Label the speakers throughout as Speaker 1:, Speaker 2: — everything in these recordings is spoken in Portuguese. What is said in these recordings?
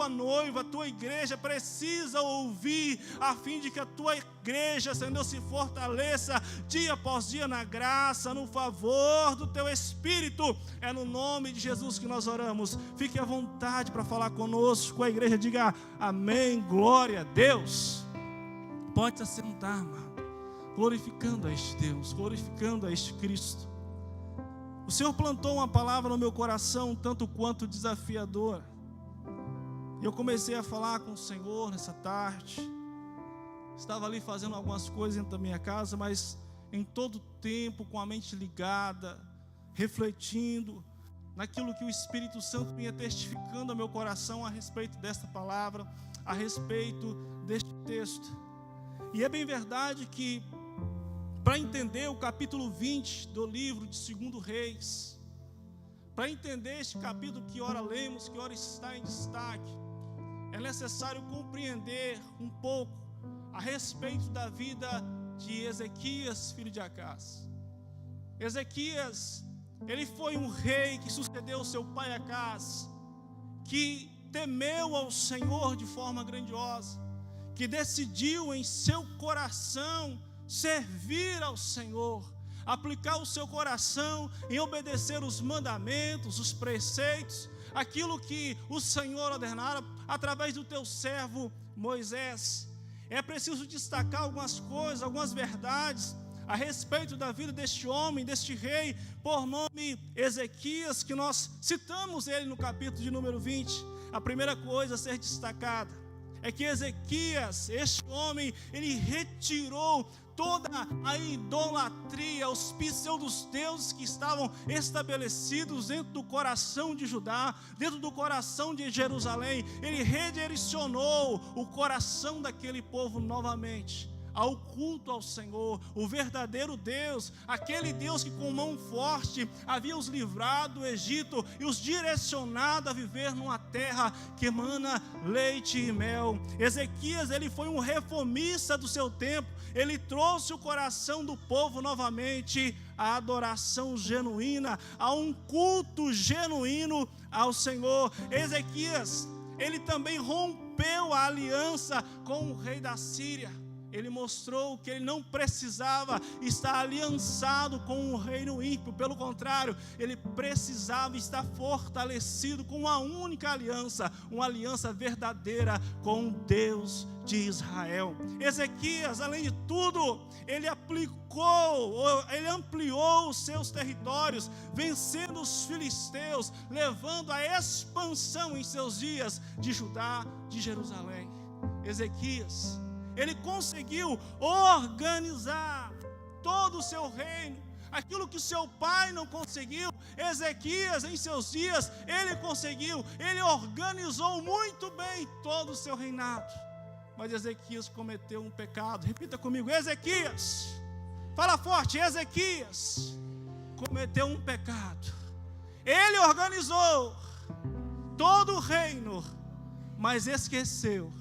Speaker 1: tua noiva, a tua igreja precisa ouvir, a fim de que a tua igreja, Senhor, se fortaleça dia após dia na graça, no favor do teu Espírito. É no nome de Jesus que nós oramos. Fique à vontade para falar conosco. A igreja diga amém, glória a Deus. Pode se assentar, amado, glorificando a este Deus, glorificando a este Cristo. O Senhor plantou uma palavra no meu coração, tanto quanto desafiadora. Eu comecei a falar com o Senhor nessa tarde. Estava ali fazendo algumas coisas dentro da minha casa, mas em todo tempo com a mente ligada, refletindo naquilo que o Espírito Santo vinha testificando ao meu coração a respeito desta palavra, a respeito deste texto. E é bem verdade que, para entender o capítulo 20 do livro de 2 Reis, para entender este capítulo que ora lemos, que ora está em destaque, é necessário compreender um pouco a respeito da vida de Ezequias, filho de Acás. Ezequias, ele foi um rei que sucedeu seu pai Acás, que temeu ao Senhor de forma grandiosa, que decidiu em seu coração servir ao Senhor, aplicar o seu coração em obedecer os mandamentos, os preceitos, aquilo que o Senhor ordenara através do teu servo Moisés. É preciso destacar algumas coisas, algumas verdades a respeito da vida deste homem, deste rei, por nome Ezequias, que nós citamos ele no capítulo de número 20. A primeira coisa a ser destacada é que Ezequias, este homem, ele retirou toda a idolatria, os pseudos deuses que estavam estabelecidos dentro do coração de Judá, dentro do coração de Jerusalém. Ele redirecionou o coração daquele povo novamente ao culto ao Senhor, o verdadeiro Deus, aquele Deus que com mão forte havia os livrado do Egito e os direcionado a viver numa terra que emana leite e mel. Ezequias, ele foi um reformista do seu tempo. Ele trouxe o coração do povo novamente à adoração genuína, a um culto genuíno ao Senhor. Ezequias, ele também rompeu a aliança com o rei da Síria. Ele mostrou que ele não precisava estar aliançado com um reino ímpio. Pelo contrário, ele precisava estar fortalecido com uma única aliança, uma aliança verdadeira com o Deus de Israel. Ezequias, além de tudo, ele ampliou os seus territórios, vencendo os filisteus, levando a expansão em seus dias de Judá, de Jerusalém. Ezequias, ele conseguiu organizar todo o seu reino, aquilo que seu pai não conseguiu. Ezequias, em seus dias, ele conseguiu, ele organizou muito bem todo o seu reinado. Mas Ezequias cometeu um pecado. Repita comigo: Ezequias, fala forte, Ezequias cometeu um pecado. Ele organizou todo o reino, mas esqueceu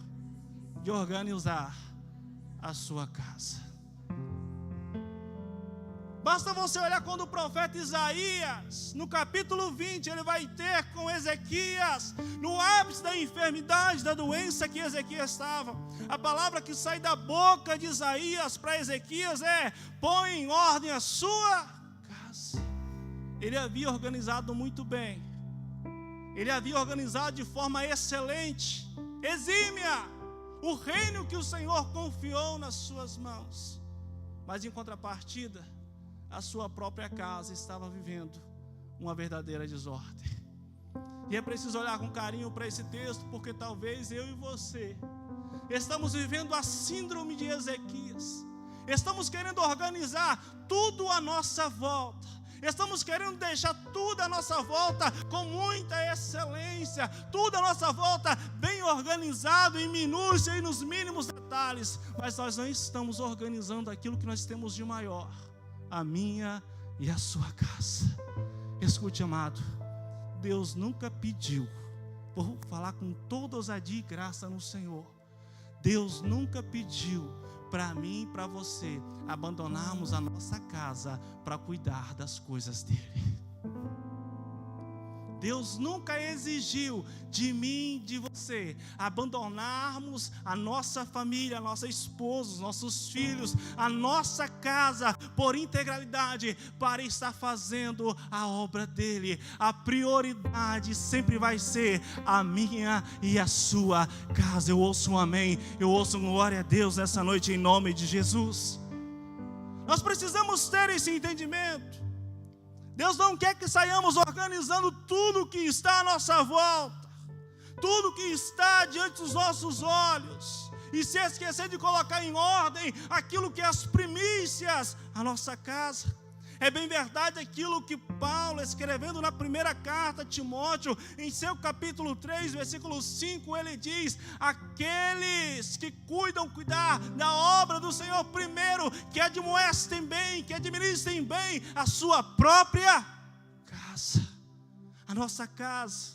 Speaker 1: de organizar a sua casa. Basta você olhar quando o profeta Isaías, no capítulo 20, ele vai ter com Ezequias, no ápice da enfermidade, da doença que Ezequias estava. A palavra que sai da boca de Isaías para Ezequias é: põe em ordem a sua casa. Ele havia organizado muito bem, ele havia organizado de forma excelente, exímia, o reino que o Senhor confiou nas suas mãos. Mas em contrapartida, a sua própria casa estava vivendo uma verdadeira desordem. E é preciso olhar com carinho para esse texto, porque talvez eu e você estamos vivendo a síndrome de Ezequias. Estamos querendo organizar tudo à nossa volta. Estamos querendo deixar tudo à nossa volta com muita excelência, tudo à nossa volta bem organizado, em minúcia e nos mínimos detalhes. Mas nós não estamos organizando aquilo que nós temos de maior: a minha e a sua casa. Escute, amado, Deus nunca pediu, vou falar com toda ousadia e graça no Senhor, Deus nunca pediu para mim e para você abandonarmos a nossa casa para cuidar das coisas dele. Deus nunca exigiu de mim, de você, abandonarmos a nossa família, a nossa esposa, os nossos filhos, a nossa casa por integralidade para estar fazendo a obra dele. A prioridade sempre vai ser a minha e a sua casa. Eu ouço um amém, eu ouço um glória a Deus nessa noite em nome de Jesus. Nós precisamos ter esse entendimento. Deus não quer que saiamos organizando tudo que está à nossa volta, tudo que está diante dos nossos olhos, e se esquecer de colocar em ordem aquilo que é as primícias, a nossa casa. É bem verdade aquilo que Paulo, escrevendo na primeira carta a Timóteo, em seu capítulo 3, versículo 5, ele diz: aqueles que cuidar da obra do Senhor primeiro, que admoestem bem, que administrem bem a sua própria casa. A nossa casa,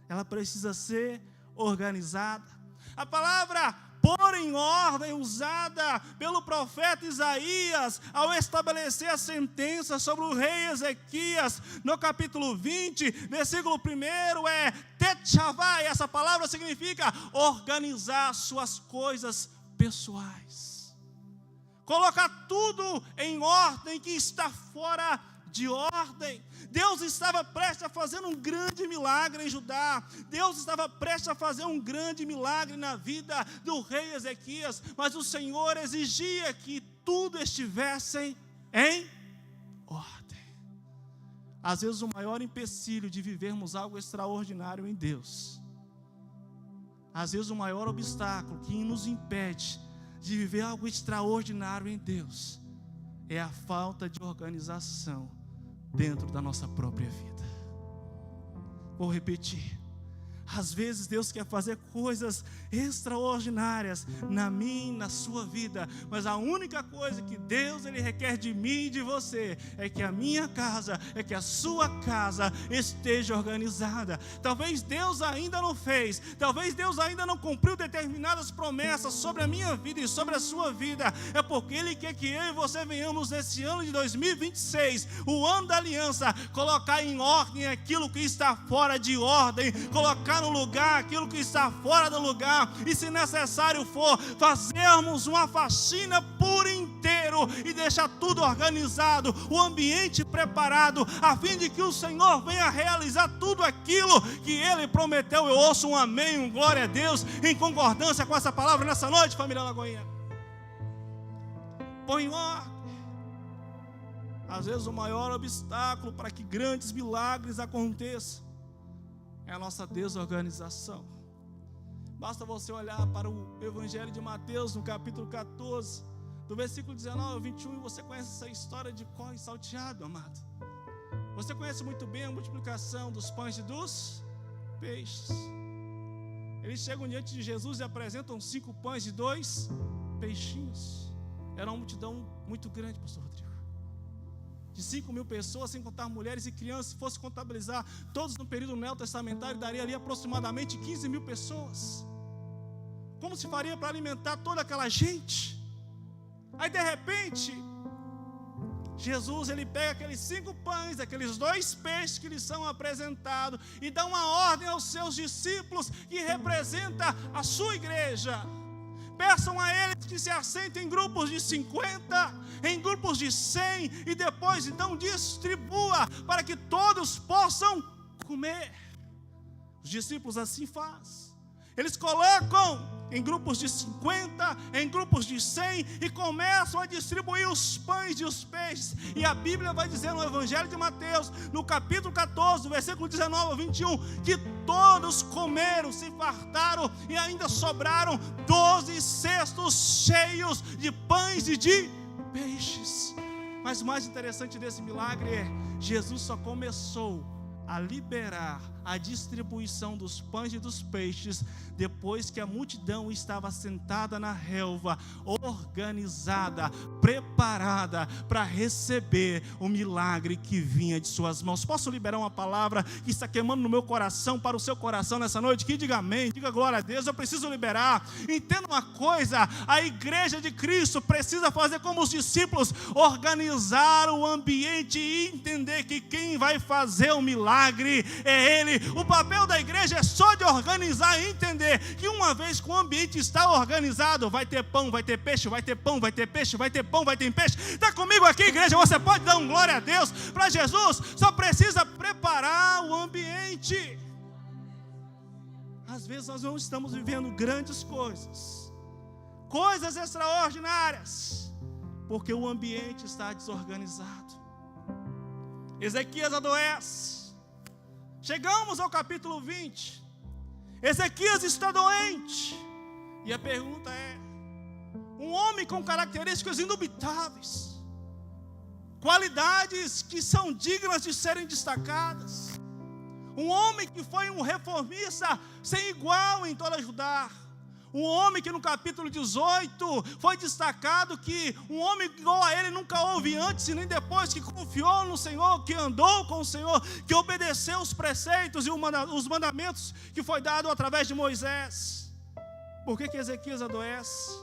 Speaker 1: ela precisa ser organizada. A palavra pôr em ordem, usada pelo profeta Isaías, ao estabelecer a sentença sobre o rei Ezequias, no capítulo 20, versículo 1, é tetchavá, e essa palavra significa organizar suas coisas pessoais, colocar tudo em ordem que está fora de ordem. Deus estava prestes a fazer um grande milagre em Judá. Deus estava prestes a fazer um grande milagre na vida do rei Ezequias, mas o Senhor exigia que tudo estivesse em ordem. Às vezes o maior empecilho de vivermos algo extraordinário em Deus, às vezes o maior obstáculo que nos impede de viver algo extraordinário em Deus, é a falta de organização dentro da nossa própria vida. Vou repetir. Às vezes Deus quer fazer coisas extraordinárias na minha e na sua vida, mas a única coisa que Deus ele requer de mim e de você é que a minha casa, é que a sua casa esteja organizada. Talvez Deus ainda não fez, talvez Deus ainda não cumpriu determinadas promessas sobre a minha vida e sobre a sua vida, é porque Ele quer que eu e você venhamos nesse ano de 2026, o ano da aliança, colocar em ordem aquilo que está fora de ordem, colocar no lugar aquilo que está fora do lugar, e se necessário for, fazermos uma faxina por inteiro e deixar tudo organizado, o ambiente preparado, a fim de que o Senhor venha realizar tudo aquilo que Ele prometeu. Eu ouço um amém, um glória a Deus, em concordância com essa palavra nessa noite, família Lagoinha. Põe em ordem. Às vezes o maior obstáculo para que grandes milagres aconteçam é a nossa desorganização. Basta você olhar para o Evangelho de Mateus, no capítulo 14, do versículo 19 ao 21, e você conhece essa história de pão e salteado, amado. Você conhece muito bem a multiplicação dos pães e dos peixes. Eles chegam diante de Jesus e apresentam 5 pães e 2 peixinhos. Era uma multidão muito grande, pastor Rodrigo, de 5.000 pessoas, sem contar mulheres e crianças. Se fosse contabilizar todos no período neotestamentário, daria ali aproximadamente 15.000 pessoas. Como se faria para alimentar toda aquela gente? Aí de repente, Jesus ele pega aqueles 5 pães, aqueles 2 peixes que lhes são apresentados, e dá uma ordem aos seus discípulos, que representa a sua igreja. Peçam a eles que se assentem em grupos de 50, em grupos de 100, e depois então distribua para que todos possam comer. Os discípulos assim fazem. Eles colocam em grupos de 50, em grupos de 100, e começam a distribuir os pães e os peixes. E a Bíblia vai dizer no Evangelho de Mateus, no capítulo 14, versículo 19 ao 21, que todos comeram, se fartaram, e ainda sobraram 12 cestos cheios de pães e de peixes. Mas o mais interessante desse milagre é: Jesus só começou a liberar a distribuição dos pães e dos peixes depois que a multidão estava sentada na relva, organizada, preparada para receber o milagre que vinha de suas mãos. Posso liberar uma palavra que está queimando no meu coração para o seu coração nessa noite? Que diga amém, diga glória a Deus. Eu preciso liberar. Entenda uma coisa: a igreja de Cristo precisa fazer como os discípulos, organizar o ambiente e entender que quem vai fazer o milagre é Ele dele. O papel da igreja é só de organizar e entender que uma vez que o ambiente está organizado, vai ter pão, vai ter peixe, vai ter pão, vai ter peixe, vai ter pão, vai ter peixe. Está comigo aqui, igreja? Você pode dar um glória a Deus para Jesus, só precisa preparar o ambiente. Às vezes nós não estamos vivendo grandes coisas, coisas extraordinárias, porque o ambiente está desorganizado. Ezequias adoece. Chegamos ao capítulo 20. Ezequias está doente. E a pergunta é: um homem com características indubitáveis, qualidades que são dignas de serem destacadas, um homem que foi um reformista sem igual em toda Judá, um homem que no capítulo 18 foi destacado que um homem igual a ele nunca houve antes e nem depois, que confiou no Senhor, que andou com o Senhor, que obedeceu os preceitos e os mandamentos que foi dado através de Moisés. Por que Ezequias adoece?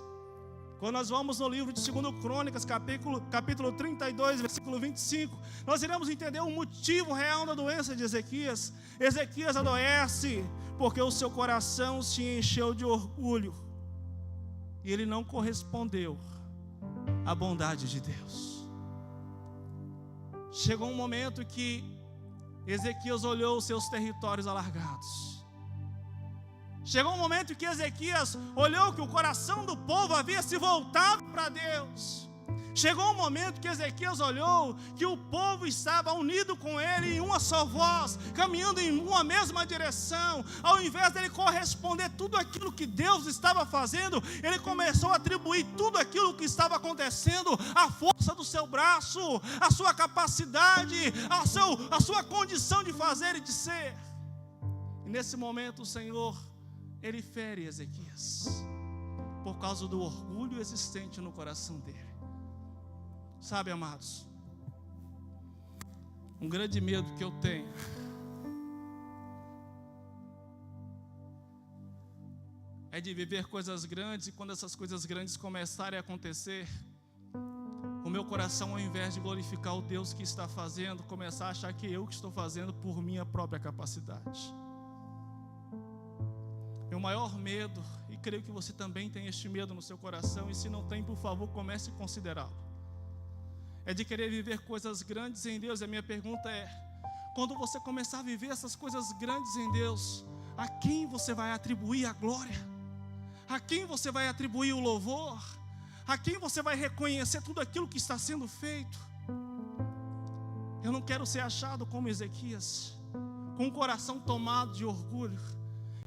Speaker 1: Quando nós vamos no livro de 2 Crônicas, capítulo 32, versículo 25, nós iremos entender o motivo real da doença de Ezequias. Ezequias adoece porque o seu coração se encheu de orgulho e ele não correspondeu à bondade de Deus. Chegou um momento que Ezequias olhou os seus territórios alargados. Chegou um momento que Ezequias olhou que o coração do povo havia se voltado para Deus. Chegou um momento que Ezequias olhou que o povo estava unido com ele em uma só voz, caminhando em uma mesma direção. Ao invés dele corresponder tudo aquilo que Deus estava fazendo, ele começou a atribuir tudo aquilo que estava acontecendo à força do seu braço, à sua capacidade, à sua condição de fazer e de ser. E nesse momento o Senhor, ele fere Ezequias por causa do orgulho existente no coração dele. Sabe, amados, um grande medo que eu tenho é de viver coisas grandes, e quando essas coisas grandes começarem a acontecer, o meu coração, ao invés de glorificar o Deus que está fazendo, começar a achar que eu que estou fazendo por minha própria capacidade. Meu maior medo, e creio que você também tem este medo no seu coração, e se não tem, por favor, comece a considerá-lo, é de querer viver coisas grandes em Deus. E a minha pergunta é: quando você começar a viver essas coisas grandes em Deus, a quem você vai atribuir a glória? A quem você vai atribuir o louvor? A quem você vai reconhecer tudo aquilo que está sendo feito? Eu não quero ser achado como Ezequias, com o coração tomado de orgulho.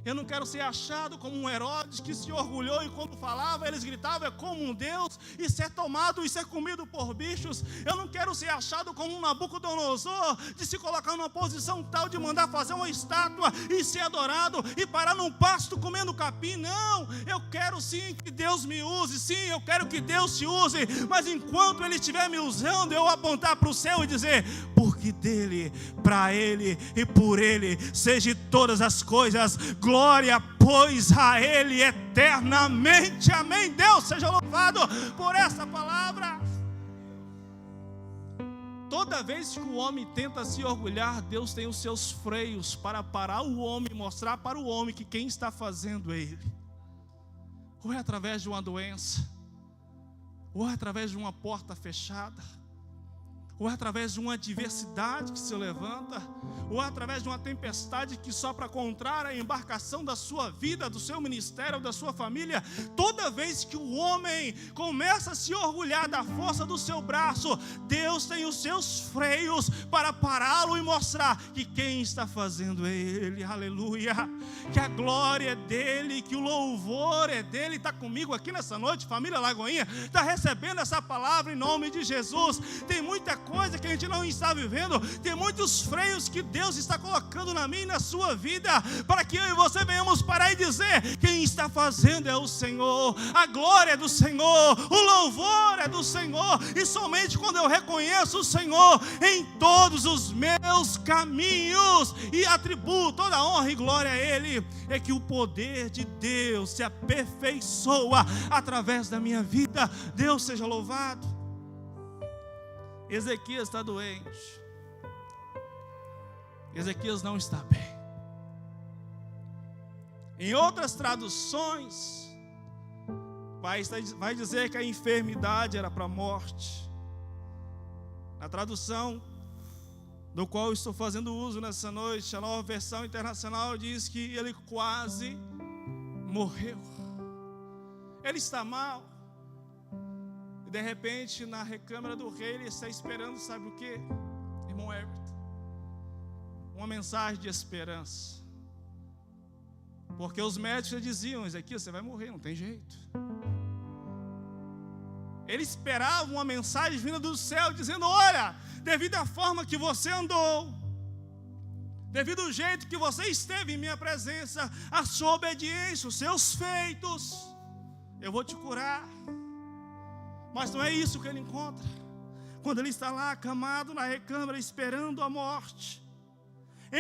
Speaker 1: Eu não quero ser achado como um Herodes que se orgulhou e quando falava eles gritavam: é como um Deus, e ser tomado e ser comido por bichos. Eu não quero ser achado como um Nabucodonosor, de se colocar numa posição tal de mandar fazer uma estátua e ser adorado e parar num pasto comendo capim. Não, eu quero sim que Deus me use, sim, eu quero que Deus te use, mas enquanto Ele estiver me usando, eu apontar para o céu e dizer: porque dele, para Ele e por Ele seja todas as coisas, glória, pois a Ele eternamente. Amém. Deus seja louvado por essa palavra. Toda vez que o homem tenta se orgulhar, Deus tem os seus freios para parar o homem e mostrar para o homem que quem está fazendo é Ele. Ou é através de uma doença, ou é através de uma porta fechada, ou é através de uma adversidade que se levanta, ou é através de uma tempestade que sopra contra a embarcação da sua vida, do seu ministério, da sua família. Toda vez que o homem começa a se orgulhar da força do seu braço, Deus tem os seus freios para pará-lo e mostrar que quem está fazendo é Ele. Aleluia, que a glória é dEle, que o louvor é dEle. Está comigo aqui nessa noite, família Lagoinha? Está recebendo essa palavra em nome de Jesus? Tem muita coisa que a gente não está vivendo, tem muitos freios que Deus está colocando na minha e na sua vida, para que eu e você venhamos parar e dizer: quem está fazendo é o Senhor, a glória é do Senhor, o louvor é do Senhor. E somente quando eu reconheço o Senhor em todos os meus caminhos e atribuo toda a honra e glória a Ele, é que o poder de Deus se aperfeiçoa através da minha vida. Deus seja louvado. Ezequias está doente. Ezequias não está bem. Em outras traduções, vai dizer que a enfermidade era para a morte. A tradução do qual eu estou fazendo uso nessa noite, a Nova Versão Internacional, diz que ele quase morreu. Ele está mal. E de repente, na recâmara do rei, ele está esperando, sabe o que, irmão Everton? Uma mensagem de esperança. Porque os médicos já diziam: Ezequias, você vai morrer, não tem jeito. Ele esperava uma mensagem vinda do céu, dizendo: olha, devido à forma que você andou, devido ao jeito que você esteve em minha presença, a sua obediência, os seus feitos, eu vou te curar. Mas não é isso que ele encontra. Quando ele está lá acamado na recâmara, esperando a morte,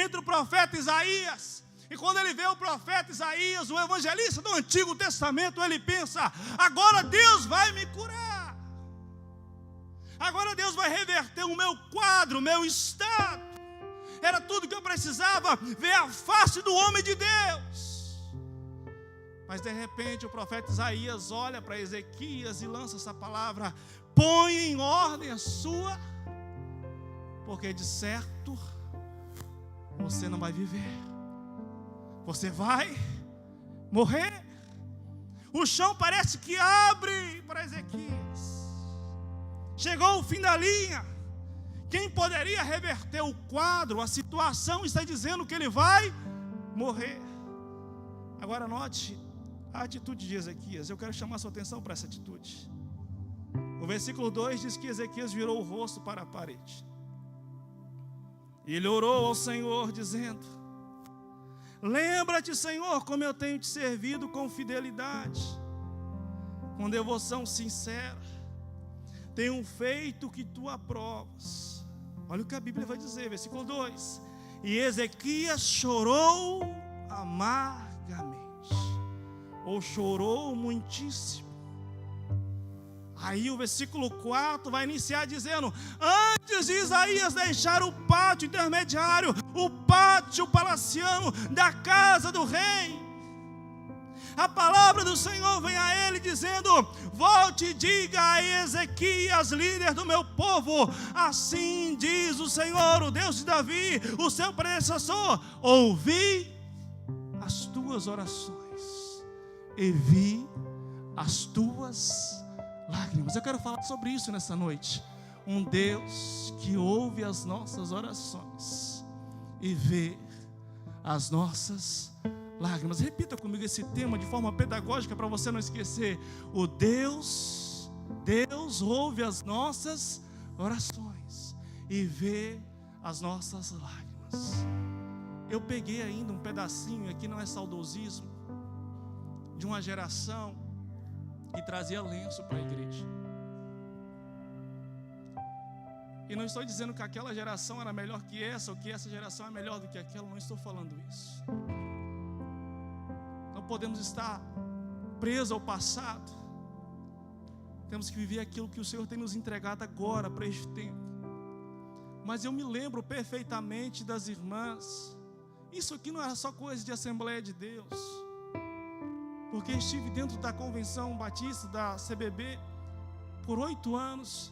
Speaker 1: entra o profeta Isaías. E quando ele vê o profeta Isaías, o evangelista do Antigo Testamento, ele pensa: agora Deus vai me curar. Agora Deus vai reverter o meu quadro, o meu estado. Era tudo que eu precisava, ver a face do homem de Deus. Mas de repente o profeta Isaías olha para Ezequias e lança essa palavra: põe em ordem a sua, porque de certo você não vai viver, você vai morrer. O chão parece que abre para Ezequias. Chegou o fim da linha. Quem poderia reverter o quadro, a situação, está dizendo que ele vai morrer. Agora note a atitude de Ezequias. Eu quero chamar a sua atenção para essa atitude. O versículo 2 diz que Ezequias virou o rosto para a parede. E ele orou ao Senhor, dizendo: lembra-te, Senhor, como eu tenho te servido com fidelidade, com devoção sincera. Tenho feito o que tu aprovas. Olha o que a Bíblia vai dizer, versículo 2: e Ezequias chorou amargamente, ou chorou muitíssimo. Aí o versículo 4 vai iniciar dizendo: antes de Isaías deixar o pátio intermediário, o pátio palaciano da casa do rei, a palavra do Senhor vem a ele dizendo: volte e diga a Ezequias, líder do meu povo, assim diz o Senhor, o Deus de Davi, o seu predecessor: ouvi as tuas orações e vi as tuas lágrimas. Eu quero falar sobre isso nessa noite. Um Deus que ouve as nossas orações e vê as nossas lágrimas. Repita comigo esse tema de forma pedagógica para você não esquecer. O Deus ouve as nossas orações e vê as nossas lágrimas. Eu peguei ainda um pedacinho, aqui não é saudosismo, de uma geração que trazia lenço para a igreja. E não estou dizendo que aquela geração era melhor que essa, ou que essa geração é melhor do que aquela, não estou falando isso. Não podemos estar presos ao passado. Temos que viver aquilo que o Senhor tem nos entregado agora, para este tempo. Mas eu me lembro perfeitamente das irmãs. Isso aqui não era só coisa de Assembleia de Deus, porque estive dentro da Convenção Batista da CBB por 8 anos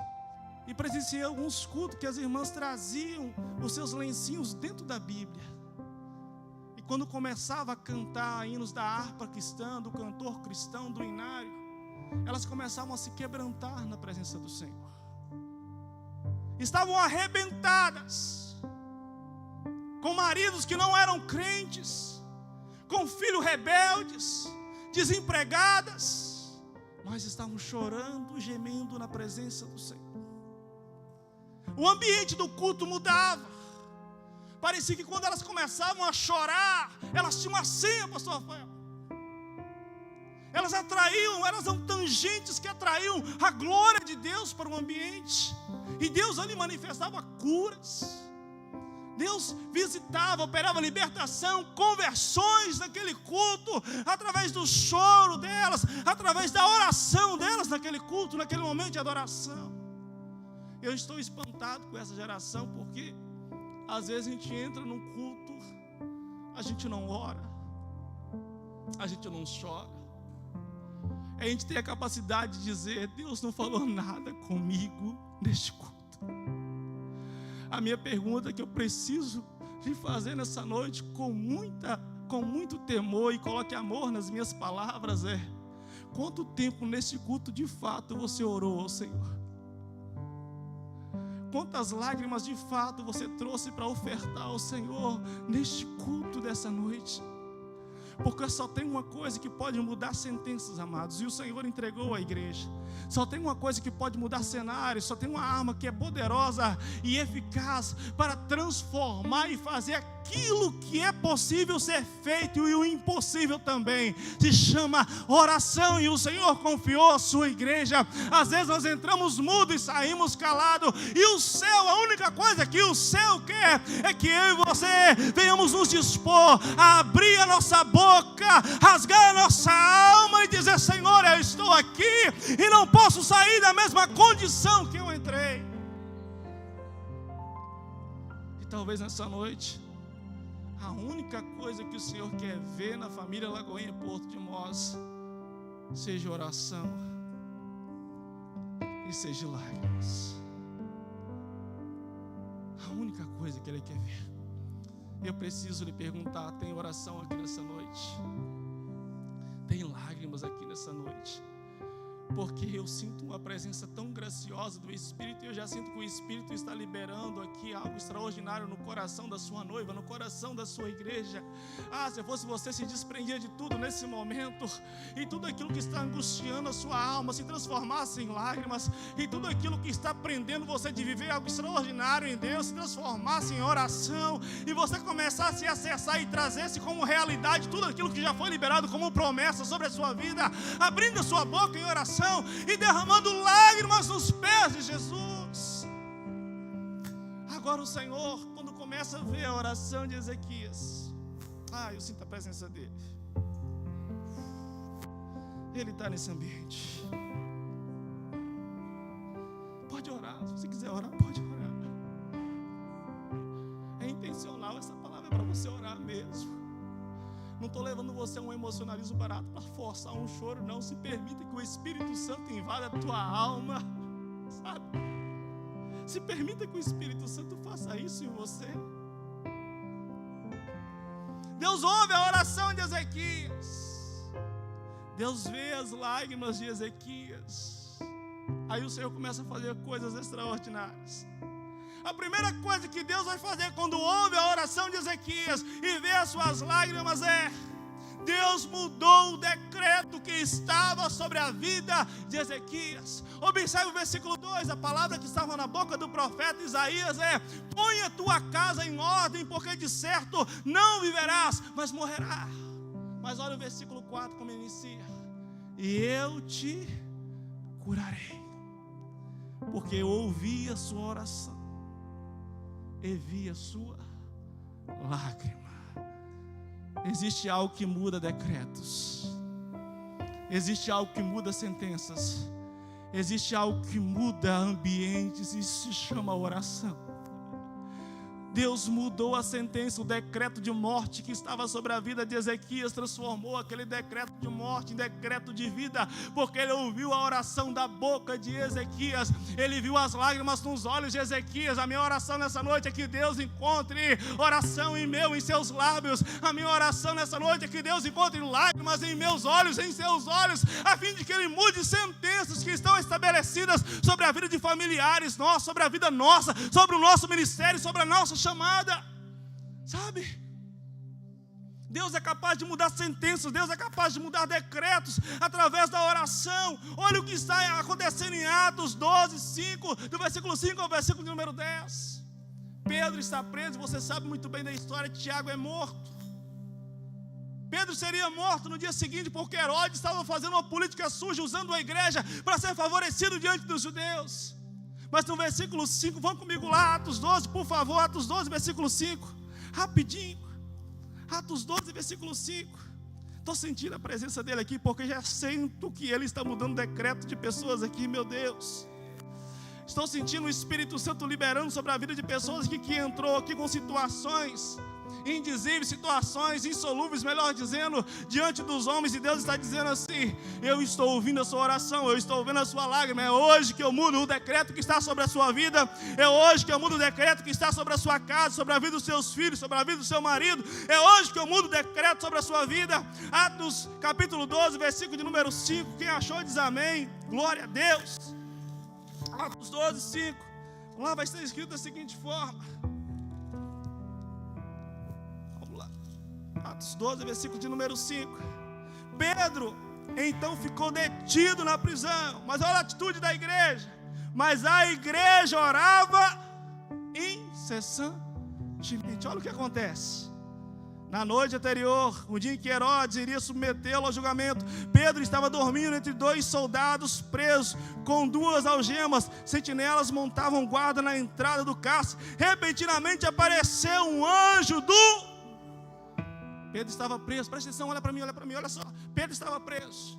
Speaker 1: e presenciei alguns cultos que as irmãs traziam os seus lencinhos dentro da Bíblia. E quando começava a cantar hinos da harpa cristã, do cantor cristão, do inário, elas começavam a se quebrantar na presença do Senhor. Estavam arrebentadas, com maridos que não eram crentes, com filhos rebeldes, desempregadas, mas estavam chorando, gemendo na presença do Senhor. O ambiente do culto mudava. Parecia que quando elas começavam a chorar, elas tinham uma senha, pastor Rafael. Elas eram tangentes que atraíam a glória de Deus para o ambiente. E Deus ali manifestava curas. Deus visitava, operava libertação, conversões naquele culto, através do choro delas, através da oração delas naquele culto, naquele momento de adoração. Eu estou espantado com essa geração, porque às vezes a gente entra num culto, a gente não ora, a gente não chora. A gente tem a capacidade de dizer: Deus não falou nada comigo neste culto. A minha pergunta que eu preciso de fazer nessa noite com muito temor, e coloque amor nas minhas palavras, é: quanto tempo neste culto de fato você orou ao Senhor? Quantas lágrimas de fato você trouxe para ofertar ao Senhor neste culto dessa noite? Porque só tem uma coisa que pode mudar sentenças, amados, e o Senhor entregou à igreja. Só tem uma coisa que pode mudar cenários, só tem uma arma que é poderosa e eficaz para transformar e fazer aquilo que é possível ser feito, e o impossível também. Se chama oração, e o Senhor confiou à sua igreja. Às vezes nós entramos mudo e saímos calado, e o céu, a única coisa que o céu quer é que eu e você venhamos nos dispor a abrir a nossa boca, rasgar a nossa alma e dizer: Senhor, eu estou aqui e não posso sair da mesma condição que eu entrei. E talvez nessa noite a única coisa que o Senhor quer ver na família Lagoinha Porto de Mós seja oração e seja lágrimas. A única coisa que Ele quer ver. Eu preciso lhe perguntar: tem oração aqui nessa noite? Tem lágrimas aqui nessa noite? Porque eu sinto uma presença tão graciosa do Espírito, e eu já sinto que o Espírito está liberando aqui algo extraordinário no coração da sua noiva, no coração da sua igreja. Se fosse você, se desprendia de tudo nesse momento, e tudo aquilo que está angustiando a sua alma se transformasse em lágrimas, e tudo aquilo que está prendendo você de viver algo extraordinário em Deus se transformasse em oração, e você começasse a acessar e trazer-se como realidade tudo aquilo que já foi liberado como promessa sobre a sua vida, abrindo a sua boca em oração e derramando lágrimas nos pés de Jesus. Agora o Senhor, quando começa a ver a oração de Ezequias, eu sinto a presença dele. Ele está nesse ambiente. Pode orar, se você quiser orar, pode orar. É intencional, essa palavra é para você orar mesmo. Não estou levando você a um emocionalismo barato para forçar um choro, não. Se permita que o Espírito Santo invada a tua alma, sabe? Se permita que o Espírito Santo faça isso em você. Deus ouve a oração de Ezequias. Deus vê as lágrimas de Ezequias. Aí o Senhor começa a fazer coisas extraordinárias. A primeira coisa que Deus vai fazer quando ouve a oração de Ezequias e vê as suas lágrimas é: Deus mudou o decreto que estava sobre a vida de Ezequias. Observe o versículo 2, a palavra que estava na boca do profeta Isaías é: põe a tua casa em ordem, porque de certo não viverás, mas morrerás. Mas olha o versículo 4 como inicia: e eu te curarei, porque eu ouvi a sua oração e vi a sua lágrima. Existe algo que muda decretos. Existe algo que muda sentenças. Existe algo que muda ambientes, e se chama oração. Deus mudou a sentença, o decreto de morte que estava sobre a vida de Ezequias, transformou aquele decreto de morte em decreto de vida, porque ele ouviu a oração da boca de Ezequias, ele viu as lágrimas nos olhos de Ezequias. A minha oração nessa noite é que Deus encontre oração em seus lábios. A minha oração nessa noite é que Deus encontre lágrimas em meus olhos, em seus olhos, a fim de que Ele mude sentenças que estão estabelecidas sobre a vida de familiares nossos, sobre a vida nossa, sobre o nosso ministério, sobre a nossa chamada, sabe? Deus é capaz de mudar sentenças, Deus é capaz de mudar decretos através da oração. Olha o que está acontecendo em Atos 12, 5, do versículo 5 ao versículo número 10. Pedro está preso, você sabe muito bem da história, Tiago é morto. Pedro seria morto no dia seguinte porque Herodes estava fazendo uma política suja, usando a igreja para ser favorecido diante dos judeus. Mas no versículo 5, vão comigo lá, Atos 12, por favor, Atos 12, versículo 5, rapidinho, Atos 12, versículo 5, estou sentindo a presença dele aqui, porque já sinto que ele está mudando decreto de pessoas aqui, meu Deus, estou sentindo o Espírito Santo liberando sobre a vida de pessoas que entrou aqui com situações indizíveis, situações insolúveis, melhor dizendo, diante dos homens, e Deus está dizendo assim: eu estou ouvindo a sua oração, eu estou ouvindo a sua lágrima. É hoje que eu mudo o decreto que está sobre a sua vida, é hoje que eu mudo o decreto que está sobre a sua casa, sobre a vida dos seus filhos, sobre a vida do seu marido, é hoje que eu mudo o decreto sobre a sua vida. Atos capítulo 12, versículo de número 5, quem achou diz amém, glória a Deus. Atos 12, 5, lá vai estar escrito da seguinte forma, vamos lá, Atos 12, versículo de número 5, Pedro então ficou detido na prisão, mas olha a atitude da igreja, mas a igreja orava incessantemente. Olha o que acontece. Na noite anterior, o dia em que Herodes iria submetê-lo ao julgamento, Pedro estava dormindo entre dois soldados presos, com duas algemas. Sentinelas montavam guarda na entrada do cárcere. Repentinamente apareceu um anjo do... Pedro estava preso, presta atenção, olha para mim, olha só. Pedro estava preso.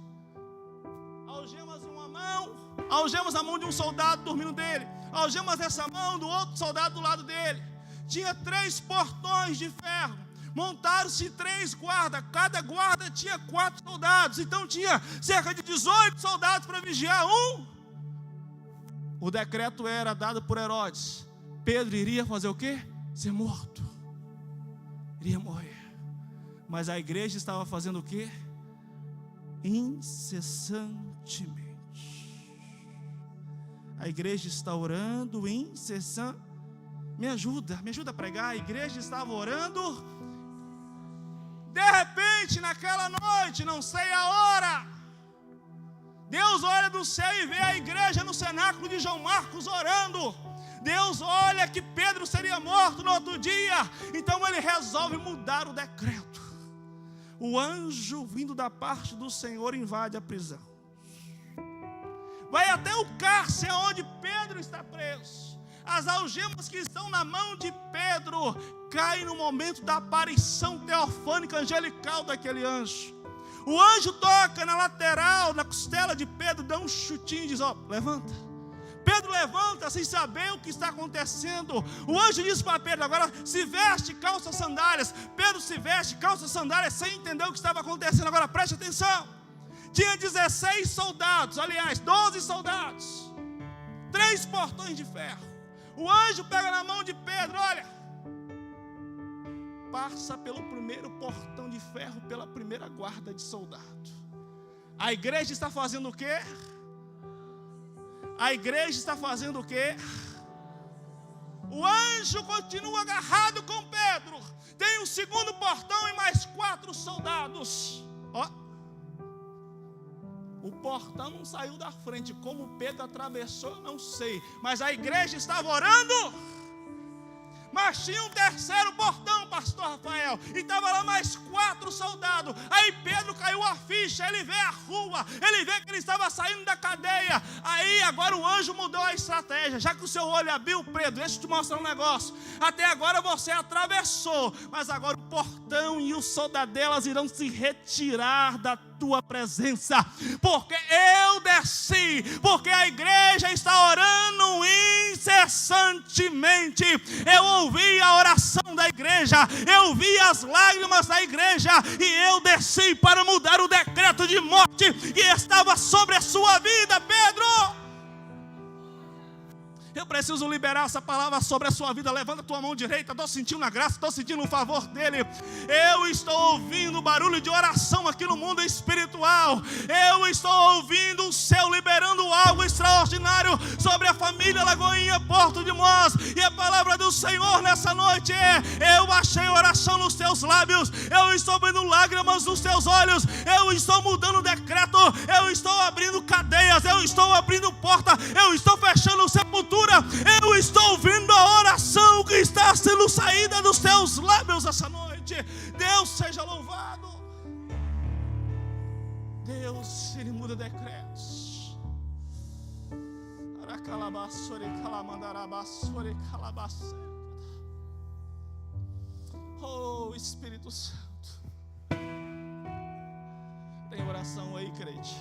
Speaker 1: Algemas numa mão, algemas na mão de um soldado dormindo dele, algemas nessa mão do outro soldado do lado dele. Tinha 3 portões de ferro. Montaram-se 3 guardas, cada guarda tinha 4 soldados, então tinha cerca de 18 soldados para vigiar um. O decreto era dado por Herodes: Pedro iria fazer o quê? Ser morto, iria morrer. Mas a igreja estava fazendo o quê? Incessantemente. A igreja está orando incessantemente. Me ajuda a pregar. A igreja estava orando. De repente, naquela noite, não sei a hora, Deus olha do céu e vê a igreja no cenáculo de João Marcos orando. Deus olha que Pedro seria morto no outro dia, então ele resolve mudar o decreto. O anjo vindo da parte do Senhor invade a prisão, vai até o cárcere onde Pedro está preso. As algemas que estão na mão de Pedro caem no momento da aparição teofânica angelical daquele anjo. O anjo toca na lateral, na costela de Pedro, dá um chutinho e diz: ó, levanta. Pedro levanta sem saber o que está acontecendo. O anjo diz para Pedro: agora se veste, calça, sandálias. Pedro se veste, calça, sandálias, sem entender o que estava acontecendo. Agora preste atenção. Tinha 16 soldados, aliás, 12 soldados, 3 portões de ferro. O anjo pega na mão de Pedro, olha, passa pelo primeiro portão de ferro, pela primeira guarda de soldado. A igreja está fazendo o quê? A igreja está fazendo o quê? O anjo continua agarrado com Pedro. Tem um segundo portão e mais 4 soldados. Ó, o portão não saiu da frente. Como Pedro atravessou, eu não sei. Mas a igreja estava orando. Mas tinha um terceiro portão, pastor Rafael, e estava lá mais 4 soldados. Aí Pedro caiu a ficha, ele vê a rua, ele vê que ele estava saindo da cadeia. Aí agora o anjo mudou a estratégia. Já que o seu olho abriu, Pedro, deixa eu te mostrar um negócio. Até agora você atravessou, mas agora o portão e os soldadelas irão se retirar da tua presença, porque eu desci, porque a igreja está orando incessantemente. Eu ouvi a oração da igreja, eu vi as lágrimas da igreja, e eu desci para mudar o decreto de morte que estava sobre a sua vida, Pedro. Eu preciso liberar essa palavra sobre a sua vida. Levanta a tua mão direita. Estou sentindo a graça, estou sentindo o favor dele. Eu estou ouvindo o barulho de oração aqui no mundo espiritual. Eu estou ouvindo o céu liberando algo extraordinário sobre a família Lagoinha Porto de Mós. E a palavra do Senhor nessa noite é: eu achei oração nos teus lábios, eu estou vendo lágrimas nos teus olhos, eu estou mudando o decreto, eu estou abrindo cadeias, eu estou abrindo porta, eu estou fechando sepultura. Eu estou ouvindo a oração que está sendo saída dos teus lábios essa noite. Deus seja louvado. Deus, Ele muda decretos. Oh, Espírito Santo. Tem oração aí, crente?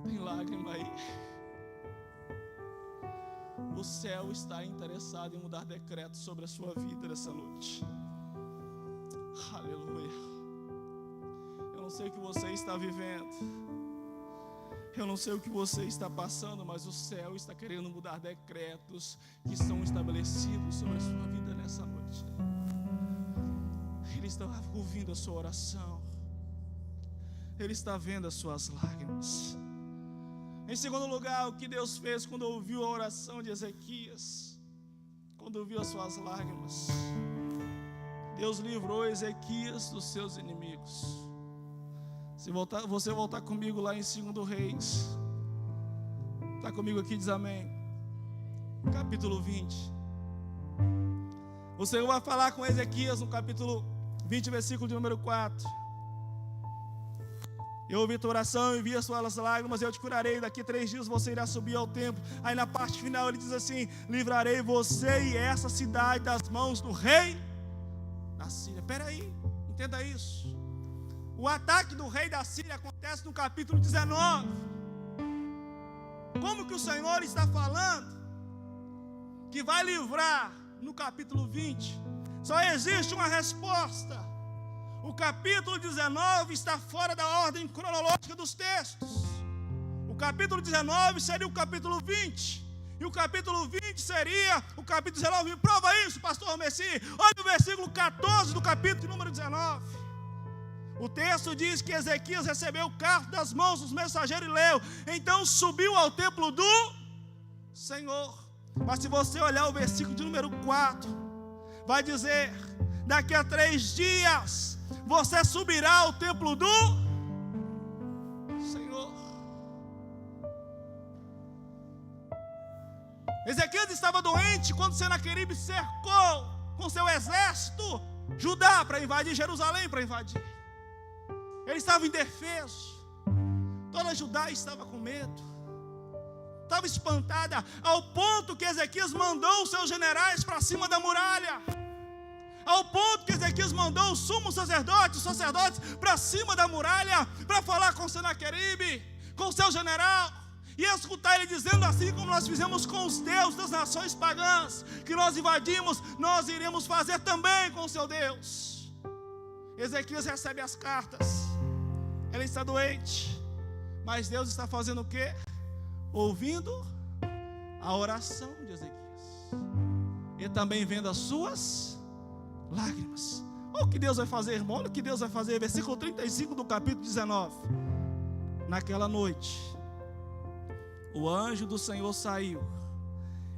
Speaker 1: Tem lágrima aí? O céu está interessado em mudar decretos sobre a sua vida nessa noite. Aleluia. Eu não sei o que você está vivendo, eu não sei o que você está passando, mas o céu está querendo mudar decretos que são estabelecidos sobre a sua vida nessa noite. Ele está ouvindo a sua oração, Ele está vendo as suas lágrimas. Em segundo lugar, o que Deus fez quando ouviu a oração de Ezequias, quando ouviu as suas lágrimas? Deus livrou Ezequias dos seus inimigos. Se você voltar comigo lá em 2 Reis, está comigo aqui, diz amém. Capítulo 20. O Senhor vai falar com Ezequias no capítulo 20, versículo de número 4. Eu ouvi tua oração e vi as suas lágrimas, eu te curarei, daqui 3 dias você irá subir ao templo. Aí na parte final ele diz assim: livrarei você e essa cidade das mãos do rei da Síria. Espera aí, entenda isso. O ataque do rei da Síria acontece no capítulo 19. Como que o Senhor está falando que vai livrar no capítulo 20? Só existe uma resposta. O capítulo 19 está fora da ordem cronológica dos textos. O capítulo 19 seria o capítulo 20. E o capítulo 20 seria o capítulo 19. Prova isso, pastor Messi. Olha o versículo 14 do capítulo número 19. O texto diz que Ezequias recebeu o carta das mãos dos mensageiros e leu. Então subiu ao templo do Senhor. Mas se você olhar o versículo de número 4, vai dizer: daqui a 3 dias você subirá ao templo do Senhor. Ezequias estava doente quando Senaqueribe cercou com seu exército Judá para invadir Jerusalém, para invadir. Ele estava indefeso. Toda Judá estava com medo, estava espantada, ao ponto que Ezequias mandou os seus generais para cima da muralha. Ao ponto que Ezequias mandou os sumos sacerdotes, os sacerdotes, para cima da muralha, para falar com Senaqueribe, com o seu general, e escutar ele dizendo assim: como nós fizemos com os deuses das nações pagãs, que nós invadimos, nós iremos fazer também com o seu Deus. Ezequias recebe as cartas, ele está doente, mas Deus está fazendo o quê? Ouvindo a oração de Ezequias, e também vendo as suas lágrimas. Olha o que Deus vai fazer, irmão, olha o que Deus vai fazer. Versículo 35 do capítulo 19. Naquela noite, o anjo do Senhor saiu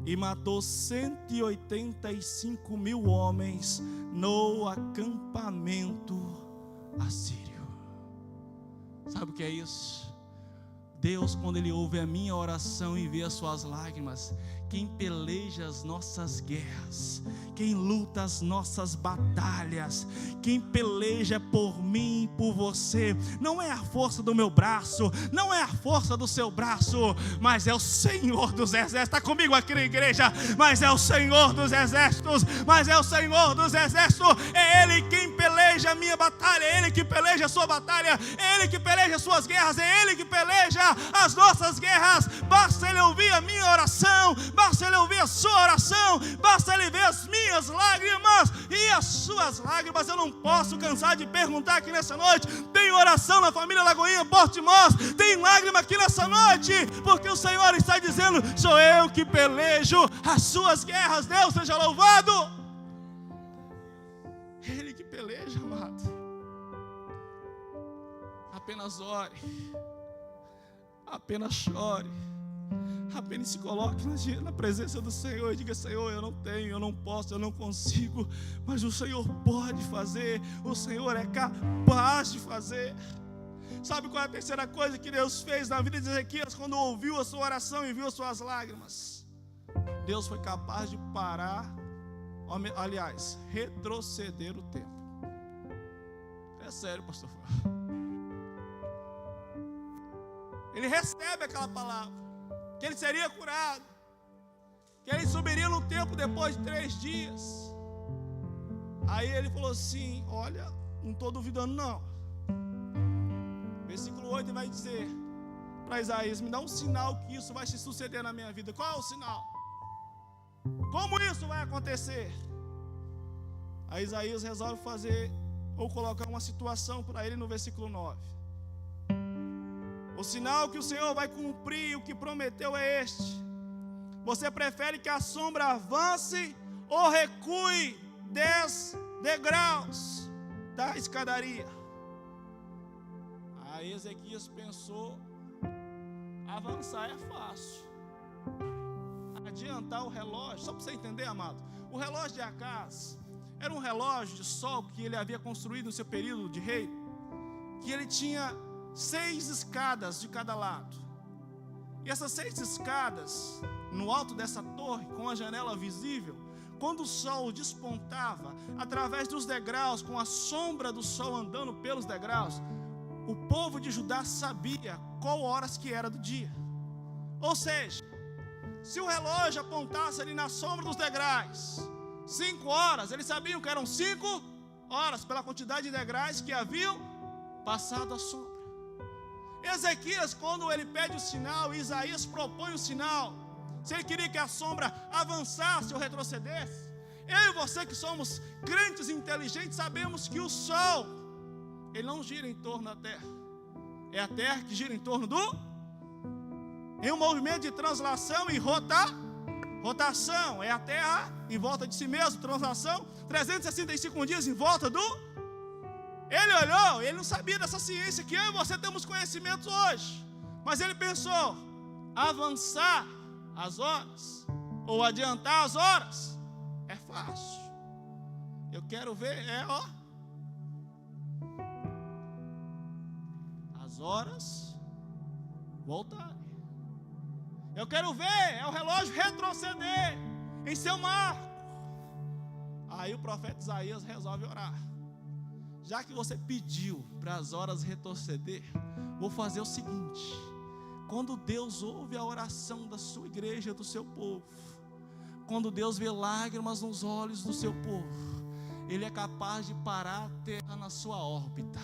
Speaker 1: e matou 185.000 homens no acampamento assírio. Sabe o que é isso? Deus, quando Ele ouve a minha oração e vê as suas lágrimas, quem peleja as nossas guerras, quem luta as nossas batalhas, quem peleja por mim e por você, não é a força do meu braço, não é a força do seu braço, mas é o Senhor dos exércitos. Está comigo aqui na igreja? Mas é o Senhor dos exércitos, mas é o Senhor dos exércitos. É Ele quem peleja a minha batalha, é Ele que peleja a sua batalha, é Ele que peleja as suas guerras, é Ele que peleja as nossas guerras. Basta Ele ouvir a minha oração, basta Ele ouvir a sua oração, basta Ele ver as minhas lágrimas e as suas lágrimas. Eu não posso cansar de perguntar aqui nessa noite: tem oração na família Lagoinha Portimós? Tem lágrima aqui nessa noite? Porque o Senhor está dizendo: sou eu que pelejo as suas guerras. Deus seja louvado. Ele que peleja, amado. Apenas ore, apenas chore, apenas se coloque na presença do Senhor e diga: Senhor, eu não tenho, eu não posso, eu não consigo, mas o Senhor pode fazer, o Senhor é capaz de fazer. Sabe qual é a terceira coisa que Deus fez na vida de Ezequias quando ouviu a sua oração e viu as suas lágrimas? Deus foi capaz de parar, aliás, retroceder o tempo. É sério, pastor. Ele recebe aquela palavra, que ele seria curado, que ele subiria no templo depois de 3 dias. Aí ele falou assim: olha, não estou duvidando não. Versículo 8 vai dizer para Isaías: me dá um sinal que isso vai se suceder na minha vida. Qual é o sinal? Como isso vai acontecer? Aí Isaías resolve fazer, ou colocar uma situação para ele no versículo 9. O sinal que o Senhor vai cumprir, o que prometeu é este: você prefere que a sombra avance ou recue 10 degraus da escadaria? Aí Ezequias pensou: avançar é fácil, adiantar o relógio. Só para você entender, amado, o relógio de Acaz era um relógio de sol que ele havia construído no seu período de rei, que ele tinha 6 escadas de cada lado. E essas 6 escadas, no alto dessa torre, com a janela visível, quando o sol despontava, através dos degraus, com a sombra do sol andando pelos degraus, o povo de Judá sabia qual horas que era do dia. Ou seja, se o relógio apontasse ali na sombra dos degraus 5 horas, eles sabiam que eram 5 horas, pela quantidade de degraus que haviam passado a sombra. Ezequias, quando ele pede o sinal, Isaías propõe o sinal, se ele queria que a sombra avançasse ou retrocedesse, eu e você que somos crentes inteligentes, sabemos que o sol, ele não gira em torno da terra, é a terra que gira em torno em um movimento de translação e rotação, é a terra em volta de si mesmo, translação, 365 dias em volta Ele olhou, ele não sabia dessa ciência que eu e você temos conhecimentos hoje, mas ele pensou: avançar as horas ou adiantar as horas é fácil. Eu quero ver, as horas voltarem. Eu quero ver, o relógio retroceder em seu marco. Aí o profeta Isaías resolve orar: já que você pediu para as horas retroceder, vou fazer o seguinte: quando Deus ouve a oração da sua igreja, do seu povo, quando Deus vê lágrimas nos olhos do seu povo, Ele é capaz de parar a terra na sua órbita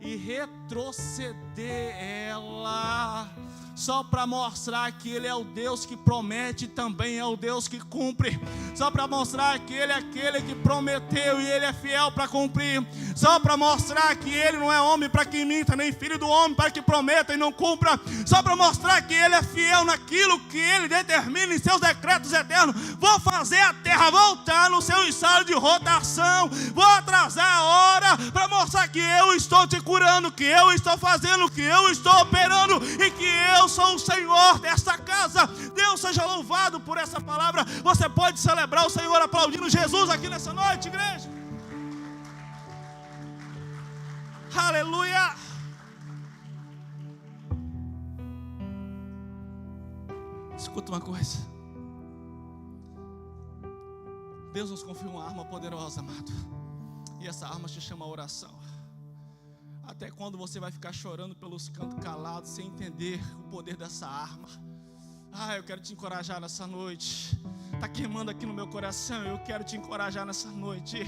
Speaker 1: e retroceder ela, só para mostrar que Ele é o Deus que promete e também é o Deus que cumpre, só para mostrar que Ele é aquele que prometeu e Ele é fiel para cumprir, só para mostrar que Ele não é homem para que minta, nem filho do homem para que prometa e não cumpra, só para mostrar que Ele é fiel naquilo que Ele determina em seus decretos eternos. Vou fazer a terra voltar no seu estado de rotação, vou atrasar a hora para mostrar que eu estou te curando, que eu estou fazendo, que eu estou operando e que eu sou o Senhor desta casa. Deus seja louvado por essa palavra. Você pode celebrar o Senhor aplaudindo Jesus aqui nessa noite, igreja. Aleluia. Escuta uma coisa: Deus nos confia uma arma poderosa, amado, e essa arma se chama oração. Até quando você vai ficar chorando pelos cantos calados, sem entender o poder dessa arma? Eu quero te encorajar nessa noite. Está queimando aqui no meu coração. Eu quero te encorajar nessa noite.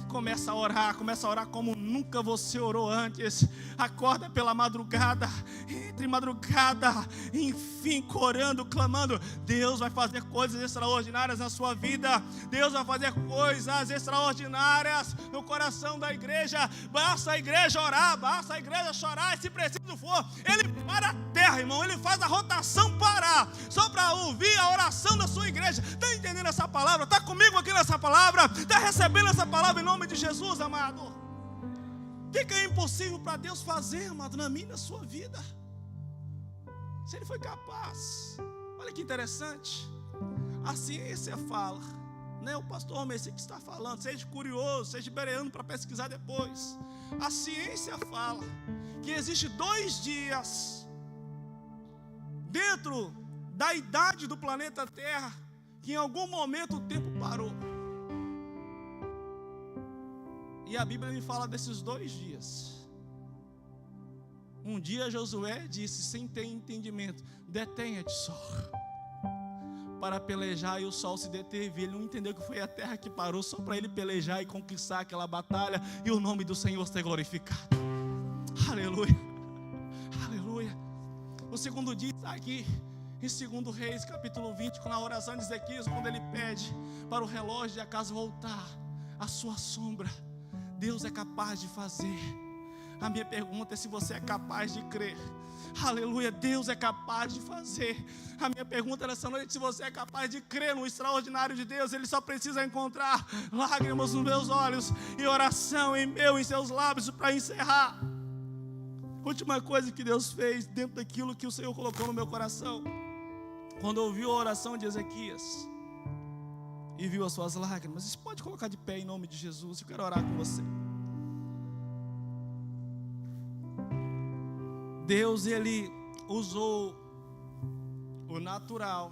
Speaker 1: Começa a orar como nunca você orou antes. Acorda pela madrugada, entre madrugada, enfim, orando, clamando. Deus vai fazer coisas extraordinárias na sua vida. Deus vai fazer coisas extraordinárias no coração da igreja. Basta a igreja orar, basta a igreja chorar. E se preciso for, Ele para a terra, irmão. Ele faz a rotação parar, só para ouvir a oração da sua igreja. Está entendendo essa palavra? Está comigo aqui nessa palavra? Está recebendo essa palavra em nome de Jesus, amado? O que é impossível para Deus fazer, amado, na minha e na sua vida? Se Ele foi capaz. Olha que interessante. A ciência fala, o pastor Messi que está falando, seja curioso, seja bereano para pesquisar depois. A ciência fala que existe 2 dias dentro da idade do planeta Terra que em algum momento o tempo parou. E a Bíblia me fala desses 2 dias. Um dia Josué disse, sem ter entendimento: detenha-te, sol, para pelejar. E o sol se deteve. Ele não entendeu que foi a terra que parou, só para ele pelejar e conquistar aquela batalha e o nome do Senhor ser glorificado. Aleluia, aleluia. O segundo dia está aqui. Em 2 Reis, capítulo 20, na oração de Ezequias, quando ele pede para o relógio de acaso voltar à sua sombra, Deus é capaz de fazer. A minha pergunta é se você é capaz de crer. Aleluia, Deus é capaz de fazer. A minha pergunta nessa noite, se você é capaz de crer no extraordinário de Deus, Ele só precisa encontrar lágrimas nos meus olhos e oração em seus lábios para encerrar. Última coisa que Deus fez dentro daquilo que o Senhor colocou no meu coração, quando ouviu a oração de Ezequias e viu as suas lágrimas. Você pode colocar de pé em nome de Jesus, eu quero orar com você. Deus, Ele usou o natural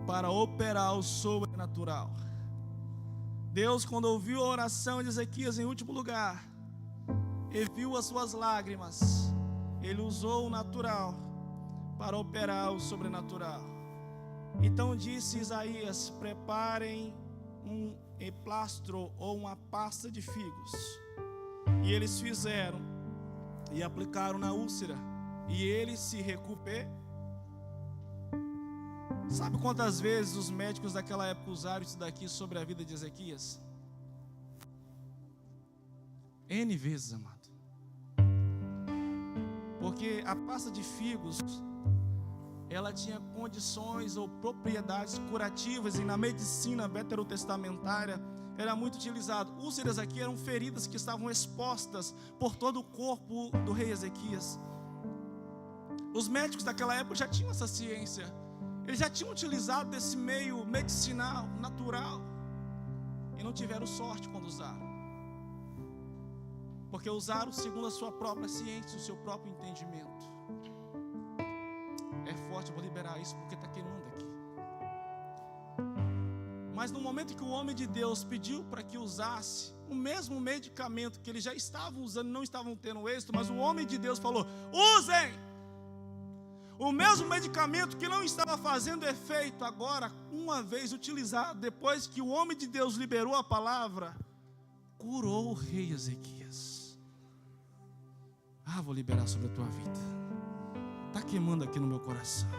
Speaker 1: para operar o sobrenatural. Deus, quando ouviu a oração de Ezequias em último lugar, e viu as suas lágrimas, Ele usou o natural para operar o sobrenatural. Então disse Isaías: preparem um emplastro ou uma pasta de figos. E eles fizeram e aplicaram na úlcera, e ele se recuperou. Sabe quantas vezes os médicos daquela época usaram isso daqui sobre a vida de Ezequias? N vezes, amado. Porque a pasta de figos, ela tinha condições ou propriedades curativas, e na medicina veterotestamentária era muito utilizado. Úlceras aqui eram feridas que estavam expostas por todo o corpo do rei Ezequias. Os médicos daquela época já tinham essa ciência. Eles já tinham utilizado desse meio medicinal, natural, e não tiveram sorte quando usaram, porque usaram segundo a sua própria ciência, o seu próprio entendimento. É forte, eu vou liberar isso porque está queimando aqui. Mas no momento que o homem de Deus pediu para que usasse o mesmo medicamento que eles já estavam usando, não estavam tendo êxito, mas o homem de Deus falou: usem! O mesmo medicamento que não estava fazendo efeito, agora, uma vez utilizado, depois que o homem de Deus liberou a palavra, curou o rei Ezequias. Vou liberar sobre a tua vida. Está queimando aqui no meu coração.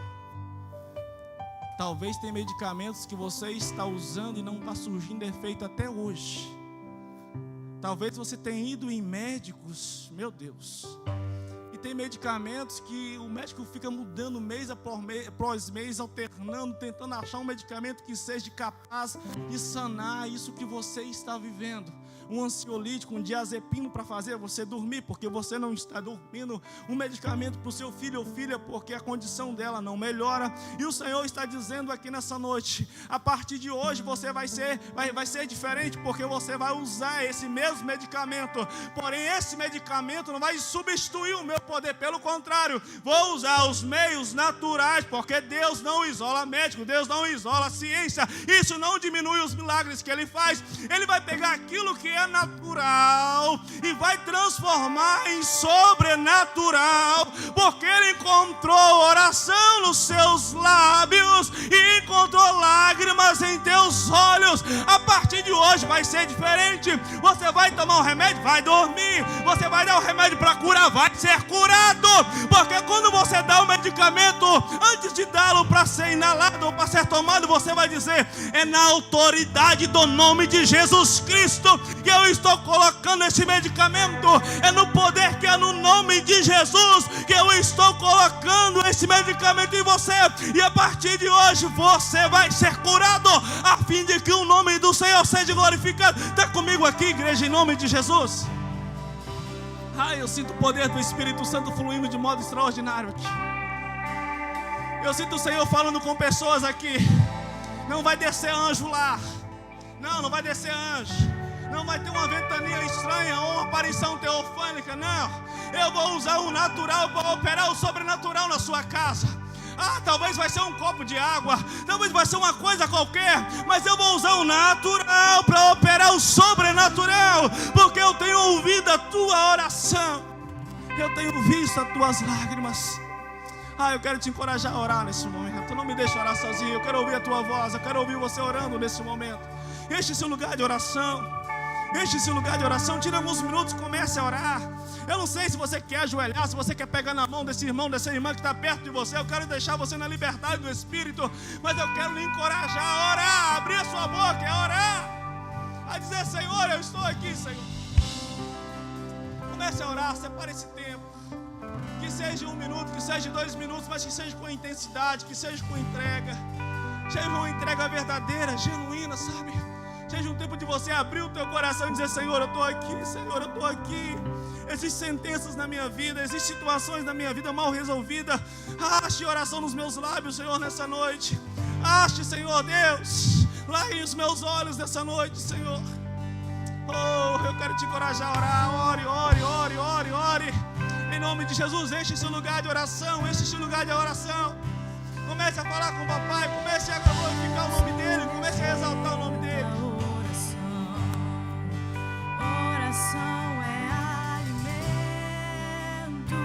Speaker 1: Talvez tenha medicamentos que você está usando e não está surgindo efeito até hoje. Talvez você tenha ido em médicos, meu Deus, e tem medicamentos que o médico fica mudando mês após mês, alternando, tentando achar um medicamento que seja capaz de sanar isso que você está vivendo. Um ansiolítico, um diazepino para fazer você dormir, porque você não está dormindo. Um medicamento para o seu filho ou filha, porque a condição dela não melhora. E o Senhor está dizendo aqui nessa noite: a partir de hoje você vai ser diferente, porque você vai usar esse mesmo medicamento. Porém, esse medicamento não vai substituir o meu poder, pelo contrário, vou usar os meios naturais, porque Deus não isola médico, Deus não isola ciência. Isso não diminui os milagres que Ele faz. Ele vai pegar aquilo que é natural e vai transformar em sobrenatural, porque Ele encontrou oração nos seus lábios e encontrou lágrimas em teus olhos. A partir de hoje vai ser diferente. Você vai tomar um remédio, vai dormir. Você vai dar um remédio para curar, vai ser curado, porque quando você dá o medicamento, antes de dá-lo para ser inalado ou para ser tomado, você vai dizer: é na autoridade do nome de Jesus Cristo que eu estou colocando esse medicamento, é no poder que é no nome de Jesus que eu estou colocando esse medicamento em você, e a partir de hoje você vai ser curado, a fim de que o nome do Senhor seja glorificado. Está comigo aqui, igreja, em nome de Jesus? Eu sinto o poder do Espírito Santo fluindo de modo extraordinário aqui. Eu sinto o Senhor falando com pessoas aqui. Não vai descer anjo lá. Não vai descer anjo. Não vai ter uma ventania estranha ou uma aparição teofânica, não. Eu vou usar o natural para operar o sobrenatural na sua casa. Talvez vai ser um copo de água, talvez vai ser uma coisa qualquer, mas eu vou usar o natural para operar o sobrenatural, porque eu tenho ouvido a tua oração, eu tenho visto as tuas lágrimas. Eu quero te encorajar a orar nesse momento. Não me deixe orar sozinho, eu quero ouvir a tua voz, eu quero ouvir você orando nesse momento. Enche esse lugar de oração. Enche esse lugar de oração, tira alguns minutos e comece a orar. Eu não sei se você quer ajoelhar, se você quer pegar na mão desse irmão, dessa irmã que está perto de você. Eu quero deixar você na liberdade do Espírito, mas eu quero lhe encorajar a orar, a abrir a sua boca e a orar, a dizer: Senhor, eu estou aqui, Senhor. Comece a orar, separe esse tempo. Que seja 1 minuto, que seja 2 minutos, mas que seja com intensidade, que seja com entrega. Seja uma entrega verdadeira, genuína, sabe? Seja um tempo de você abrir o teu coração e dizer: Senhor, eu estou aqui, Senhor, eu estou aqui. Existem sentenças na minha vida, existem situações na minha vida mal resolvidas. Ache oração nos meus lábios, Senhor, nessa noite. Ache, Senhor Deus, lá em os meus olhos nessa noite, Senhor. Oh, eu quero te encorajar a orar. Ore, ore, ore, ore, ore. Em nome de Jesus, enche esse lugar de oração, enche esse lugar de oração. Comece a falar com o papai, comece a glorificar o nome dele, comece a exaltar o nome dele.
Speaker 2: Oração é alimento.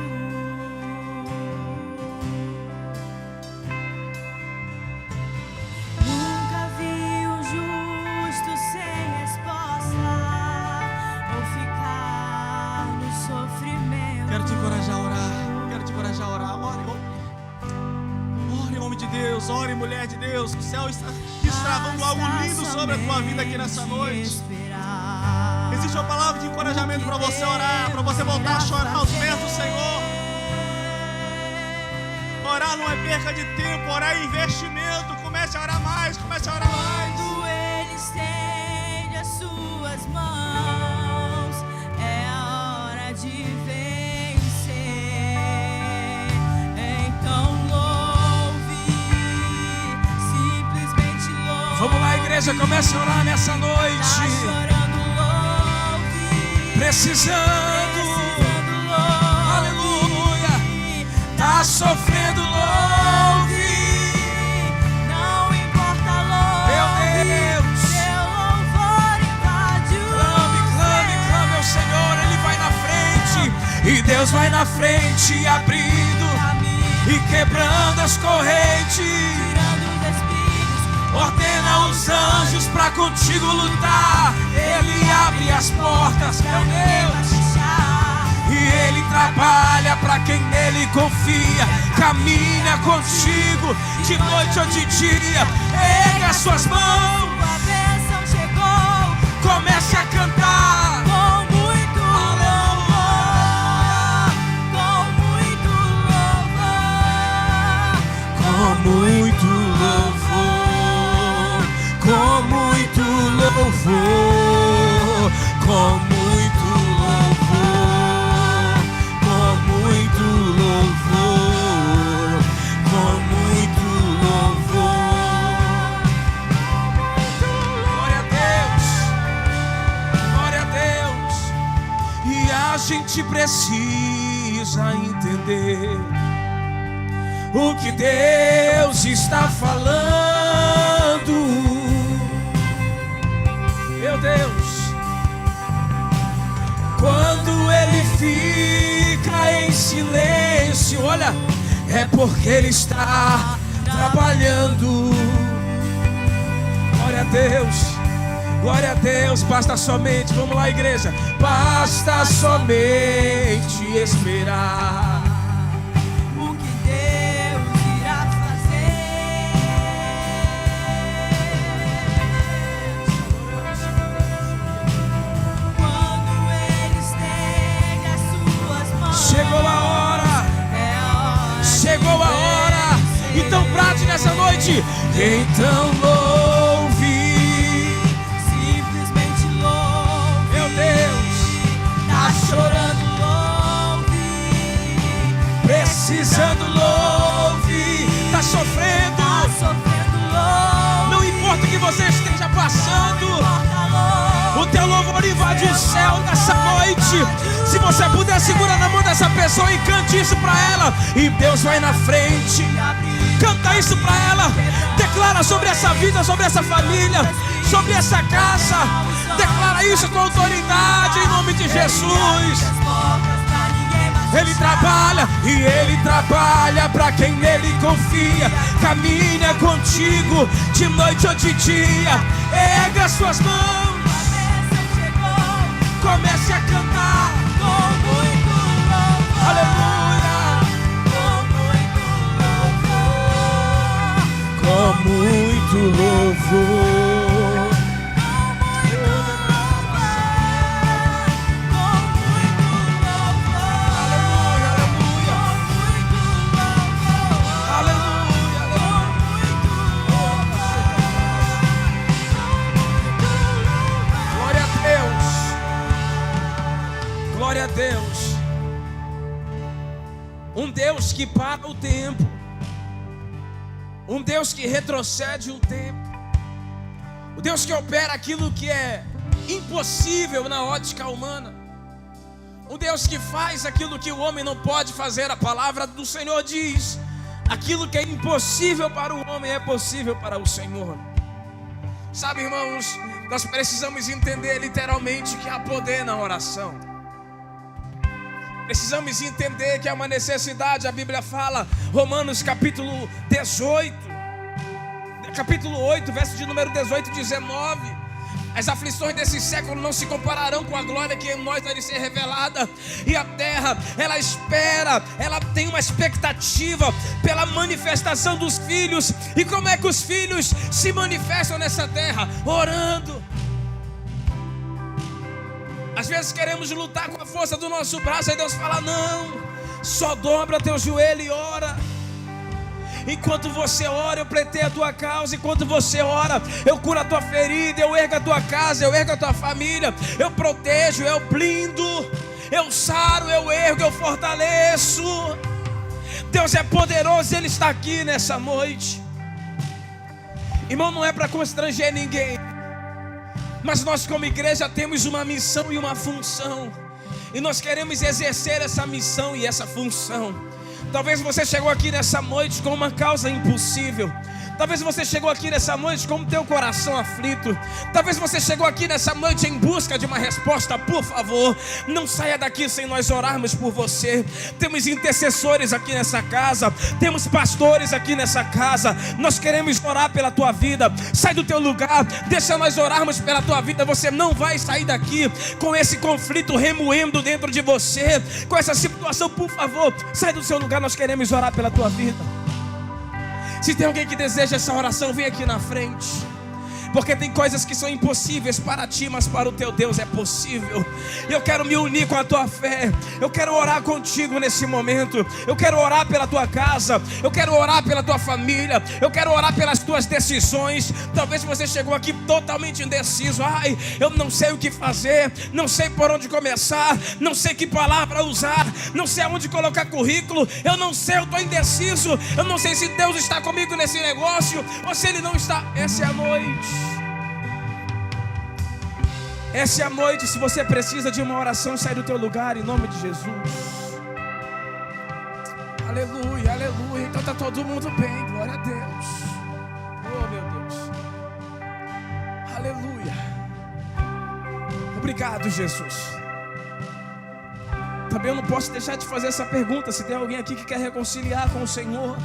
Speaker 2: Nunca vi um justo sem resposta ou ficar no sofrimento.
Speaker 1: Quero te encorajar a orar, quero te encorajar a orar. Ore, ore, homem de Deus, ore, mulher de Deus. O céu está destravando algo lindo sobre a tua vida aqui nessa noite. Existe uma palavra de encorajamento para você orar, para você voltar a chorar aos pés do Senhor. Orar não é perca de tempo, orar é investimento. Comece a orar mais, comece a orar mais.
Speaker 2: Quando Ele estende as suas mãos, é a hora de vencer. Então louve, simplesmente louve.
Speaker 3: Vamos lá, igreja, comece a orar nessa noite.
Speaker 2: Tá chorando, louve.
Speaker 3: Precisando, aleluia. Tá sofrendo, louve.
Speaker 2: Não importa, louve.
Speaker 3: Meu Deus.
Speaker 2: Seu louvor invade o
Speaker 3: Clame, clame, clame ao Senhor. Ele vai na frente. E Deus vai na frente, abrindo e quebrando as correntes.
Speaker 2: tirando os espinhos.
Speaker 3: Ordena os anjos pra contigo lutar. Ele abre as portas, meu Deus. E Ele trabalha pra quem nele confia. Caminha contigo de noite ou de dia. Erga as suas mãos,
Speaker 2: Sua bênção chegou
Speaker 3: comece a cantar.
Speaker 2: com muito louvor, com muito louvor,
Speaker 3: Com muito louvor, com muito louvor, com muito louvor, com muito louvor, com muito louvor. Glória a Deus, glória a Deus. E a gente precisa entender o que Deus está falando. Meu Deus, quando Ele fica em silêncio, olha, é porque Ele está trabalhando. Glória a Deus, glória a Deus. Basta somente, vamos lá, igreja, basta somente esperar.
Speaker 2: o que Deus irá fazer. Quando Ele estende as suas mãos,
Speaker 3: Chegou a hora,
Speaker 2: é a hora.
Speaker 3: chegou a hora. Então prate nessa noite. Então louve,
Speaker 2: Simplesmente louve.
Speaker 3: meu Deus.
Speaker 2: Tá chorando, louve.
Speaker 3: Precisando, louve. Tá sofrendo,
Speaker 2: Tá sofrendo, louve.
Speaker 3: não importa o que você esteja passando. O teu louvor invade o céu nessa noite. Se você puder, segura na mão dessa pessoa e cante isso pra ela. E Deus vai na frente. Canta isso pra ela. Declara sobre essa vida, sobre essa família, sobre essa casa. Declara isso com autoridade em nome de Jesus. Ele trabalha e Ele trabalha pra quem nele confia. Caminha contigo de noite ou de dia. Erga suas mãos. Comece a cantar.
Speaker 2: Com muito louvor.
Speaker 3: Aleluia.
Speaker 2: Com muito
Speaker 3: Com
Speaker 2: louvor.
Speaker 3: muito louvor. Aleluia, aleluia. Aleluia, glória a Deus. Glória a Deus. Um Deus que para o tempo. Um Deus que retrocede o tempo. O Deus que opera aquilo que é impossível na ótica humana. Um Deus que faz aquilo que o homem não pode fazer. A palavra do Senhor diz: aquilo que é impossível para o homem é possível para o Senhor. Sabe, irmãos, nós precisamos entender literalmente que há poder na oração. Precisamos entender que há uma necessidade. A Bíblia fala, Romanos capítulo 18, capítulo 8, verso de número 18 e 19: as aflições desse século não se compararão com a glória que em nós há de ser revelada. E a terra, ela espera, ela tem uma expectativa pela manifestação dos filhos. E como é que os filhos se manifestam nessa terra? Orando. Às vezes queremos lutar com a força do nosso braço, aí Deus fala: não, só dobra teu joelho e ora. Enquanto você ora, eu pleiteio a tua causa. Enquanto você ora, eu curo a tua ferida, eu ergo a tua casa, eu ergo a tua família, eu protejo, eu blindo, eu saro, eu ergo, eu fortaleço. Deus é poderoso, Ele está aqui nessa noite. Irmão, não é para constranger ninguém, mas nós como igreja temos uma missão e uma função, e nós queremos exercer essa missão e essa função. Talvez você chegou aqui nessa noite com uma causa impossível. Talvez você chegou aqui nessa noite com o teu coração aflito. Talvez você chegou aqui nessa noite em busca de uma resposta. Por favor, não saia daqui sem nós orarmos por você. Temos intercessores aqui nessa casa, temos pastores aqui nessa casa. Nós queremos orar pela tua vida. Sai do teu lugar, deixa nós orarmos pela tua vida. Você não vai sair daqui com esse conflito remoendo dentro de você, com essa situação. Por favor, sai do seu lugar, nós queremos orar pela tua vida. Se tem alguém que deseja essa oração, vem aqui na frente. Porque tem coisas que são impossíveis para ti, mas para o teu Deus é possível. E eu quero me unir com a tua fé. Eu quero orar contigo nesse momento. Eu quero orar pela tua casa. Eu quero orar pela tua família. Eu quero orar pelas tuas decisões. Talvez você chegou aqui totalmente indeciso. Ai, eu não sei o que fazer, não sei por onde começar, não sei que palavra usar, não sei aonde colocar currículo. Eu não sei, eu estou indeciso. Eu não sei se Deus está comigo nesse negócio ou se Ele não está. Essa é a noite. Essa é a noite. Se você precisa de uma oração, sai do teu lugar em nome de Jesus. Aleluia, aleluia. Então está todo mundo bem, glória a Deus. Oh meu Deus. Aleluia. Obrigado, Jesus. Também eu não posso deixar de fazer essa pergunta. Se tem alguém aqui que quer reconciliar com o Senhor,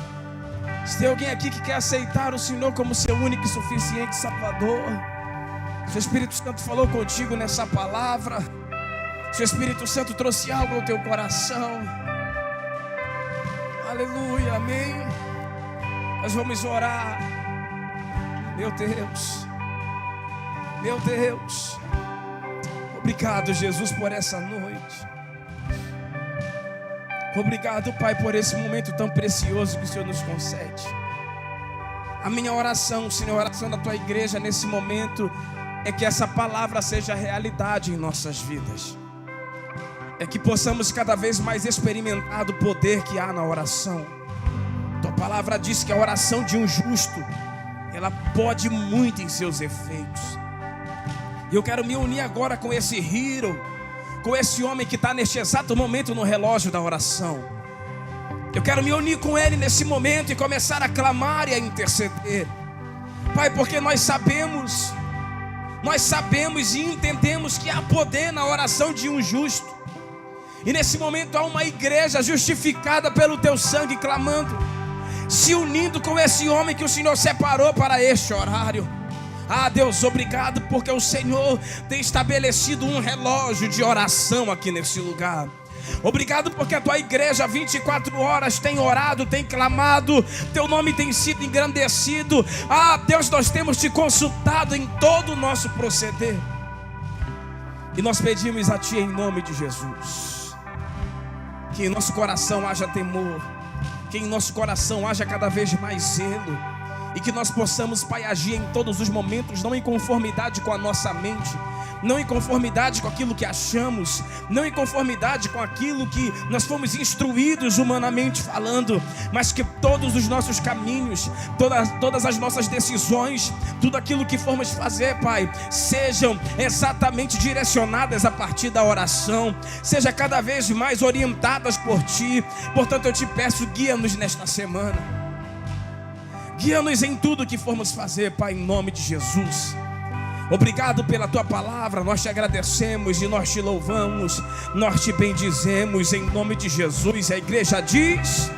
Speaker 3: se tem alguém aqui que quer aceitar o Senhor como seu único e suficiente Salvador, se o Espírito Santo falou contigo nessa palavra, se o Espírito Santo trouxe algo ao teu coração, aleluia, amém. Nós vamos orar. Meu Deus, meu Deus, obrigado, Jesus, por essa noite. Obrigado, Pai, por esse momento tão precioso que o Senhor nos concede. A minha oração, Senhor, a oração da tua igreja nesse momento é que essa palavra seja realidade em nossas vidas. É que possamos cada vez mais experimentar do poder que há na oração. Tua palavra diz que a oração de um justo, ela pode muito em seus efeitos. E eu quero me unir agora com esse hero, com esse homem que está neste exato momento no relógio da oração. Eu quero me unir com ele nesse momento e começar a clamar e a interceder. Pai, porque nós sabemos e entendemos que há poder na oração de um justo. E nesse momento há uma igreja justificada pelo teu sangue clamando, se unindo com esse homem que o Senhor separou para este horário. Ah, Deus, obrigado porque o Senhor tem estabelecido um relógio de oração aqui nesse lugar. Obrigado porque a tua igreja 24 horas tem orado, tem clamado, teu nome tem sido engrandecido. Ah, Deus, nós temos te consultado em todo o nosso proceder. E nós pedimos a ti em nome de Jesus, que em nosso coração haja temor, que em nosso coração haja cada vez mais zelo, e que nós possamos, Pai, agir em todos os momentos, não em conformidade com a nossa mente, não em conformidade com aquilo que achamos, não em conformidade com aquilo que nós fomos instruídos humanamente falando, mas que todos os nossos caminhos, todas as nossas decisões, tudo aquilo que formos fazer, Pai, sejam exatamente direcionadas a partir da oração, seja cada vez mais orientadas por Ti. Portanto, eu te peço, guia-nos nesta semana. Guia-nos em tudo que formos fazer, Pai, em nome de Jesus. Obrigado pela Tua palavra, nós te agradecemos e nós te louvamos, nós te bendizemos em nome de Jesus. A igreja diz,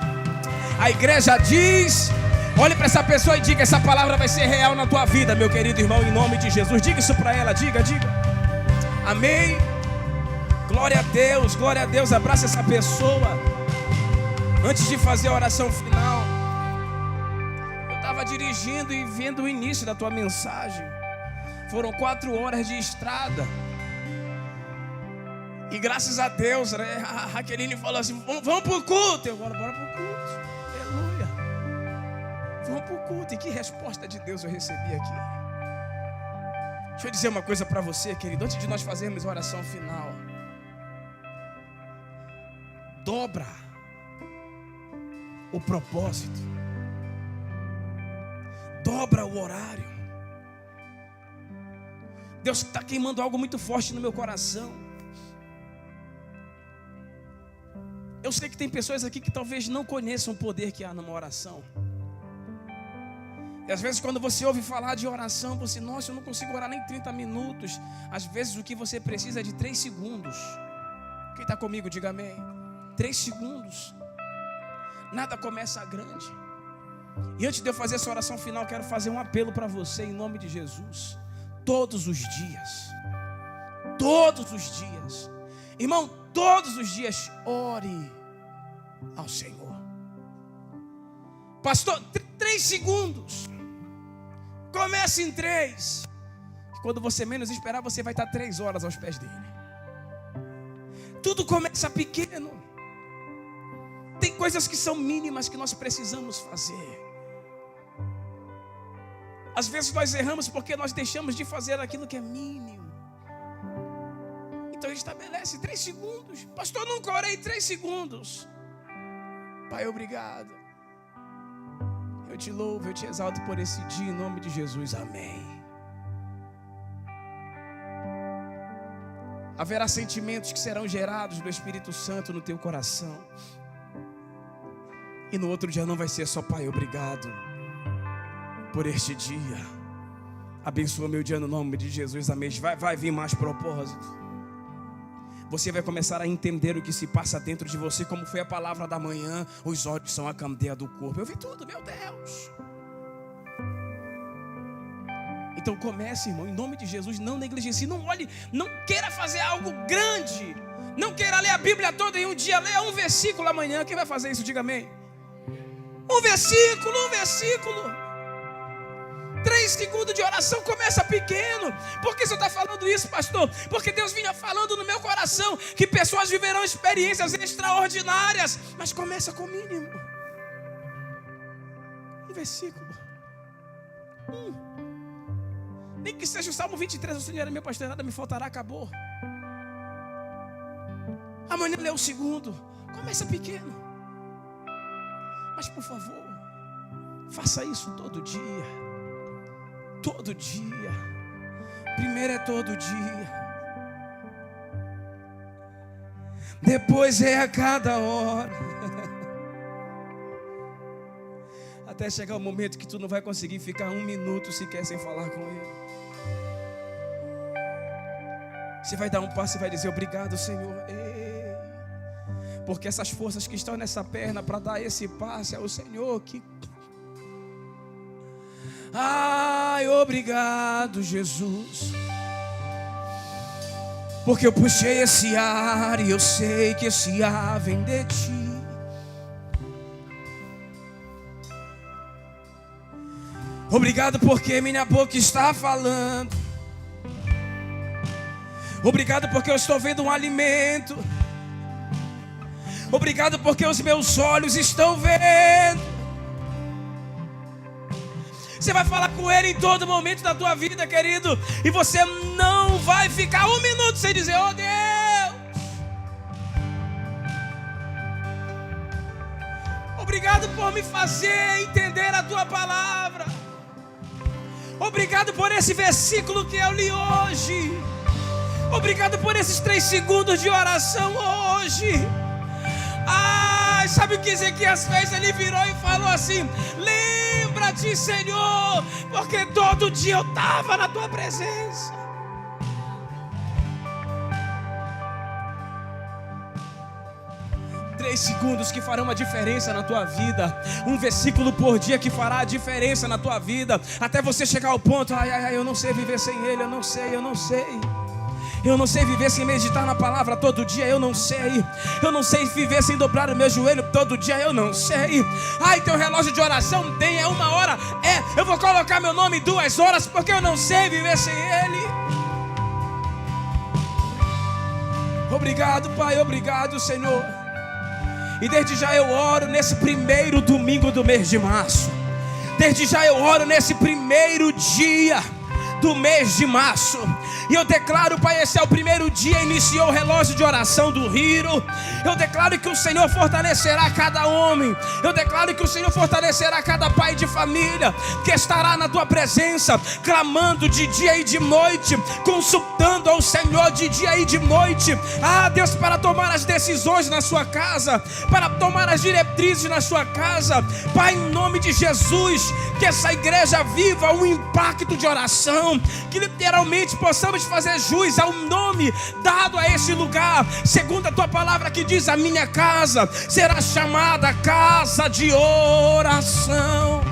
Speaker 3: olhe para essa pessoa e diga: essa palavra vai ser real na tua vida, meu querido irmão, em nome de Jesus. Diga isso para ela, diga. Amém. Glória a Deus, abraça essa pessoa. Antes de fazer a oração final, eu estava dirigindo e vendo o início da tua mensagem. Foram 4 horas de estrada. E graças a Deus, né, a Raqueline falou assim: vamos para o culto. Eu bora para o culto. Aleluia. Vamos para o culto. E que resposta de Deus eu recebi aqui. Deixa eu dizer uma coisa para você, querido. Antes de nós fazermos a oração final, dobra o propósito, dobra o horário. Deus está queimando algo muito forte no meu coração. Eu sei que tem pessoas aqui que talvez não conheçam o poder que há numa oração. E às vezes quando você ouve falar de oração, você: nossa, eu não consigo orar nem 30 minutos. Às vezes o que você precisa é de 3 segundos. Quem está comigo, diga amém. 3 segundos. Nada começa grande. E antes de eu fazer essa oração final, quero fazer um apelo para você em nome de Jesus. Todos os dias, irmão, todos os dias, ore ao Senhor. Pastor, 3 segundos. Comece em 3. Quando você menos esperar, você vai estar 3 horas aos pés dele. Tudo começa pequeno. Tem coisas que são mínimas que nós precisamos fazer. Às vezes nós erramos porque nós deixamos de fazer aquilo que é mínimo. Então estabelece 3 segundos. Pastor, nunca orei 3 segundos. Pai, obrigado. Eu te louvo, eu te exalto por esse dia em nome de Jesus. Amém. Haverá sentimentos que serão gerados do Espírito Santo no teu coração. E no outro dia não vai ser só: Pai, obrigado por este dia. Abençoa meu dia no nome de Jesus. Amém. Vai vir mais propósito. Você vai começar a entender o que se passa dentro de você, como foi a palavra da manhã. Os olhos são a candeia do corpo. Eu vi tudo, meu Deus. Então comece, irmão, em nome de Jesus. Não negligencie, não olhe, não queira fazer algo grande. Não queira ler a Bíblia toda em um dia. Leia um versículo amanhã. Quem vai fazer isso? Diga amém. Um versículo. 3 segundos de oração, começa pequeno. Por que você está falando isso, pastor? Porque Deus vinha falando no meu coração que pessoas viverão experiências extraordinárias. Mas começa com o mínimo. Um versículo. Nem que seja o Salmo 23. O Senhor é meu pastor, nada me faltará. Acabou. Amanhã lê o segundo. Começa pequeno. Mas por favor, faça isso todo dia. Todo dia. Primeiro é todo dia. Depois é a cada hora. Até chegar o momento que tu não vai conseguir ficar 1 minuto sequer sem falar com Ele. Você vai dar um passo e vai dizer: obrigado, Senhor. Ei, porque essas forças que estão nessa perna para dar esse passo é o Senhor que... Pai, obrigado, Jesus, porque eu puxei esse ar e eu sei que esse ar vem de Ti. Obrigado porque minha boca está falando. Obrigado porque eu estou vendo um alimento. Obrigado porque os meus olhos estão vendo. Você vai falar com Ele em todo momento da tua vida, querido, e você não vai ficar um minuto sem dizer: oh Deus, obrigado por me fazer entender a Tua palavra. Obrigado por esse versículo que eu li hoje. Obrigado por esses 3 segundos de oração hoje. Sabe o que Ezequias fez? Ele virou e falou assim: lembra-te, Senhor, porque todo dia eu estava na Tua presença. Três segundos que farão a diferença na tua vida. Um versículo por dia que fará a diferença na tua vida. Até você chegar ao ponto: eu não sei viver sem Ele, eu não sei. Eu não sei viver sem meditar na palavra todo dia, eu não sei. Eu não sei viver sem dobrar o meu joelho todo dia, eu não sei. Teu relógio de oração tem 1 hora. Eu vou colocar meu nome 2 horas, porque eu não sei viver sem Ele. Obrigado, Pai, obrigado, Senhor. E desde já eu oro nesse primeiro domingo do mês de março. Desde já eu oro nesse primeiro dia do mês de março. E eu declaro, Pai, esse é o primeiro dia, iniciou o relógio de oração do Rio. Eu declaro que o Senhor fortalecerá cada homem. Eu declaro que o Senhor fortalecerá cada pai de família que estará na Tua presença, clamando de dia e de noite, consultando ao Senhor de dia e de noite. Deus, para tomar as decisões na sua casa, para tomar as diretrizes na sua casa. Pai, em nome de Jesus, que essa igreja viva um impacto de oração, que literalmente possamos fazer jus ao nome dado a esse lugar, segundo a Tua palavra que diz: a minha casa será chamada casa de oração.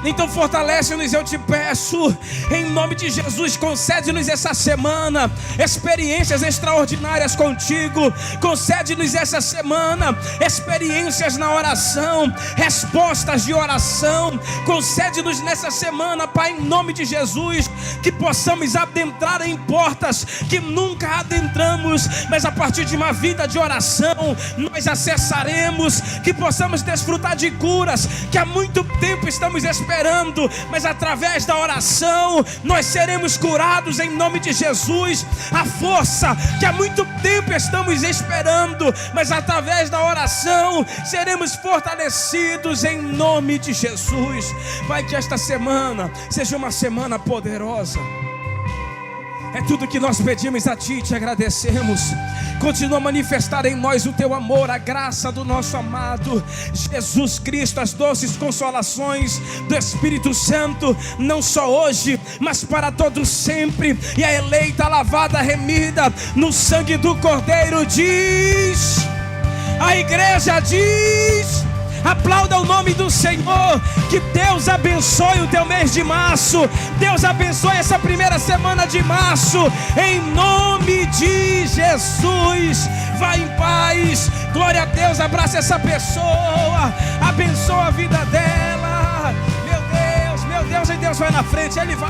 Speaker 3: Então fortalece-nos, eu te peço, em nome de Jesus. Concede-nos essa semana experiências extraordinárias contigo. Concede-nos essa semana experiências na oração, respostas de oração. Concede-nos nessa semana, Pai, em nome de Jesus, que possamos adentrar em portas que nunca adentramos, mas a partir de uma vida de oração nós acessaremos. Que possamos desfrutar de curas que há muito tempo estamos esperando, mas através da oração nós seremos curados em nome de Jesus. A força que há muito tempo estamos esperando, mas através da oração seremos fortalecidos em nome de Jesus. Pai, que esta semana seja uma semana poderosa. É tudo que nós pedimos a Ti e te agradecemos. Continua a manifestar em nós o Teu amor, a graça do nosso amado Jesus Cristo, as doces consolações do Espírito Santo, não só hoje, mas para todo sempre. E a eleita, lavada, remida no sangue do Cordeiro diz, a igreja diz: aplauda o nome do Senhor. Que Deus abençoe o teu mês de março. Deus abençoe essa primeira semana de março, em nome de Jesus. Vai em paz, glória a Deus. Abraça essa pessoa, abençoa a vida dela. Meu Deus, e Deus vai na frente. Ele vai.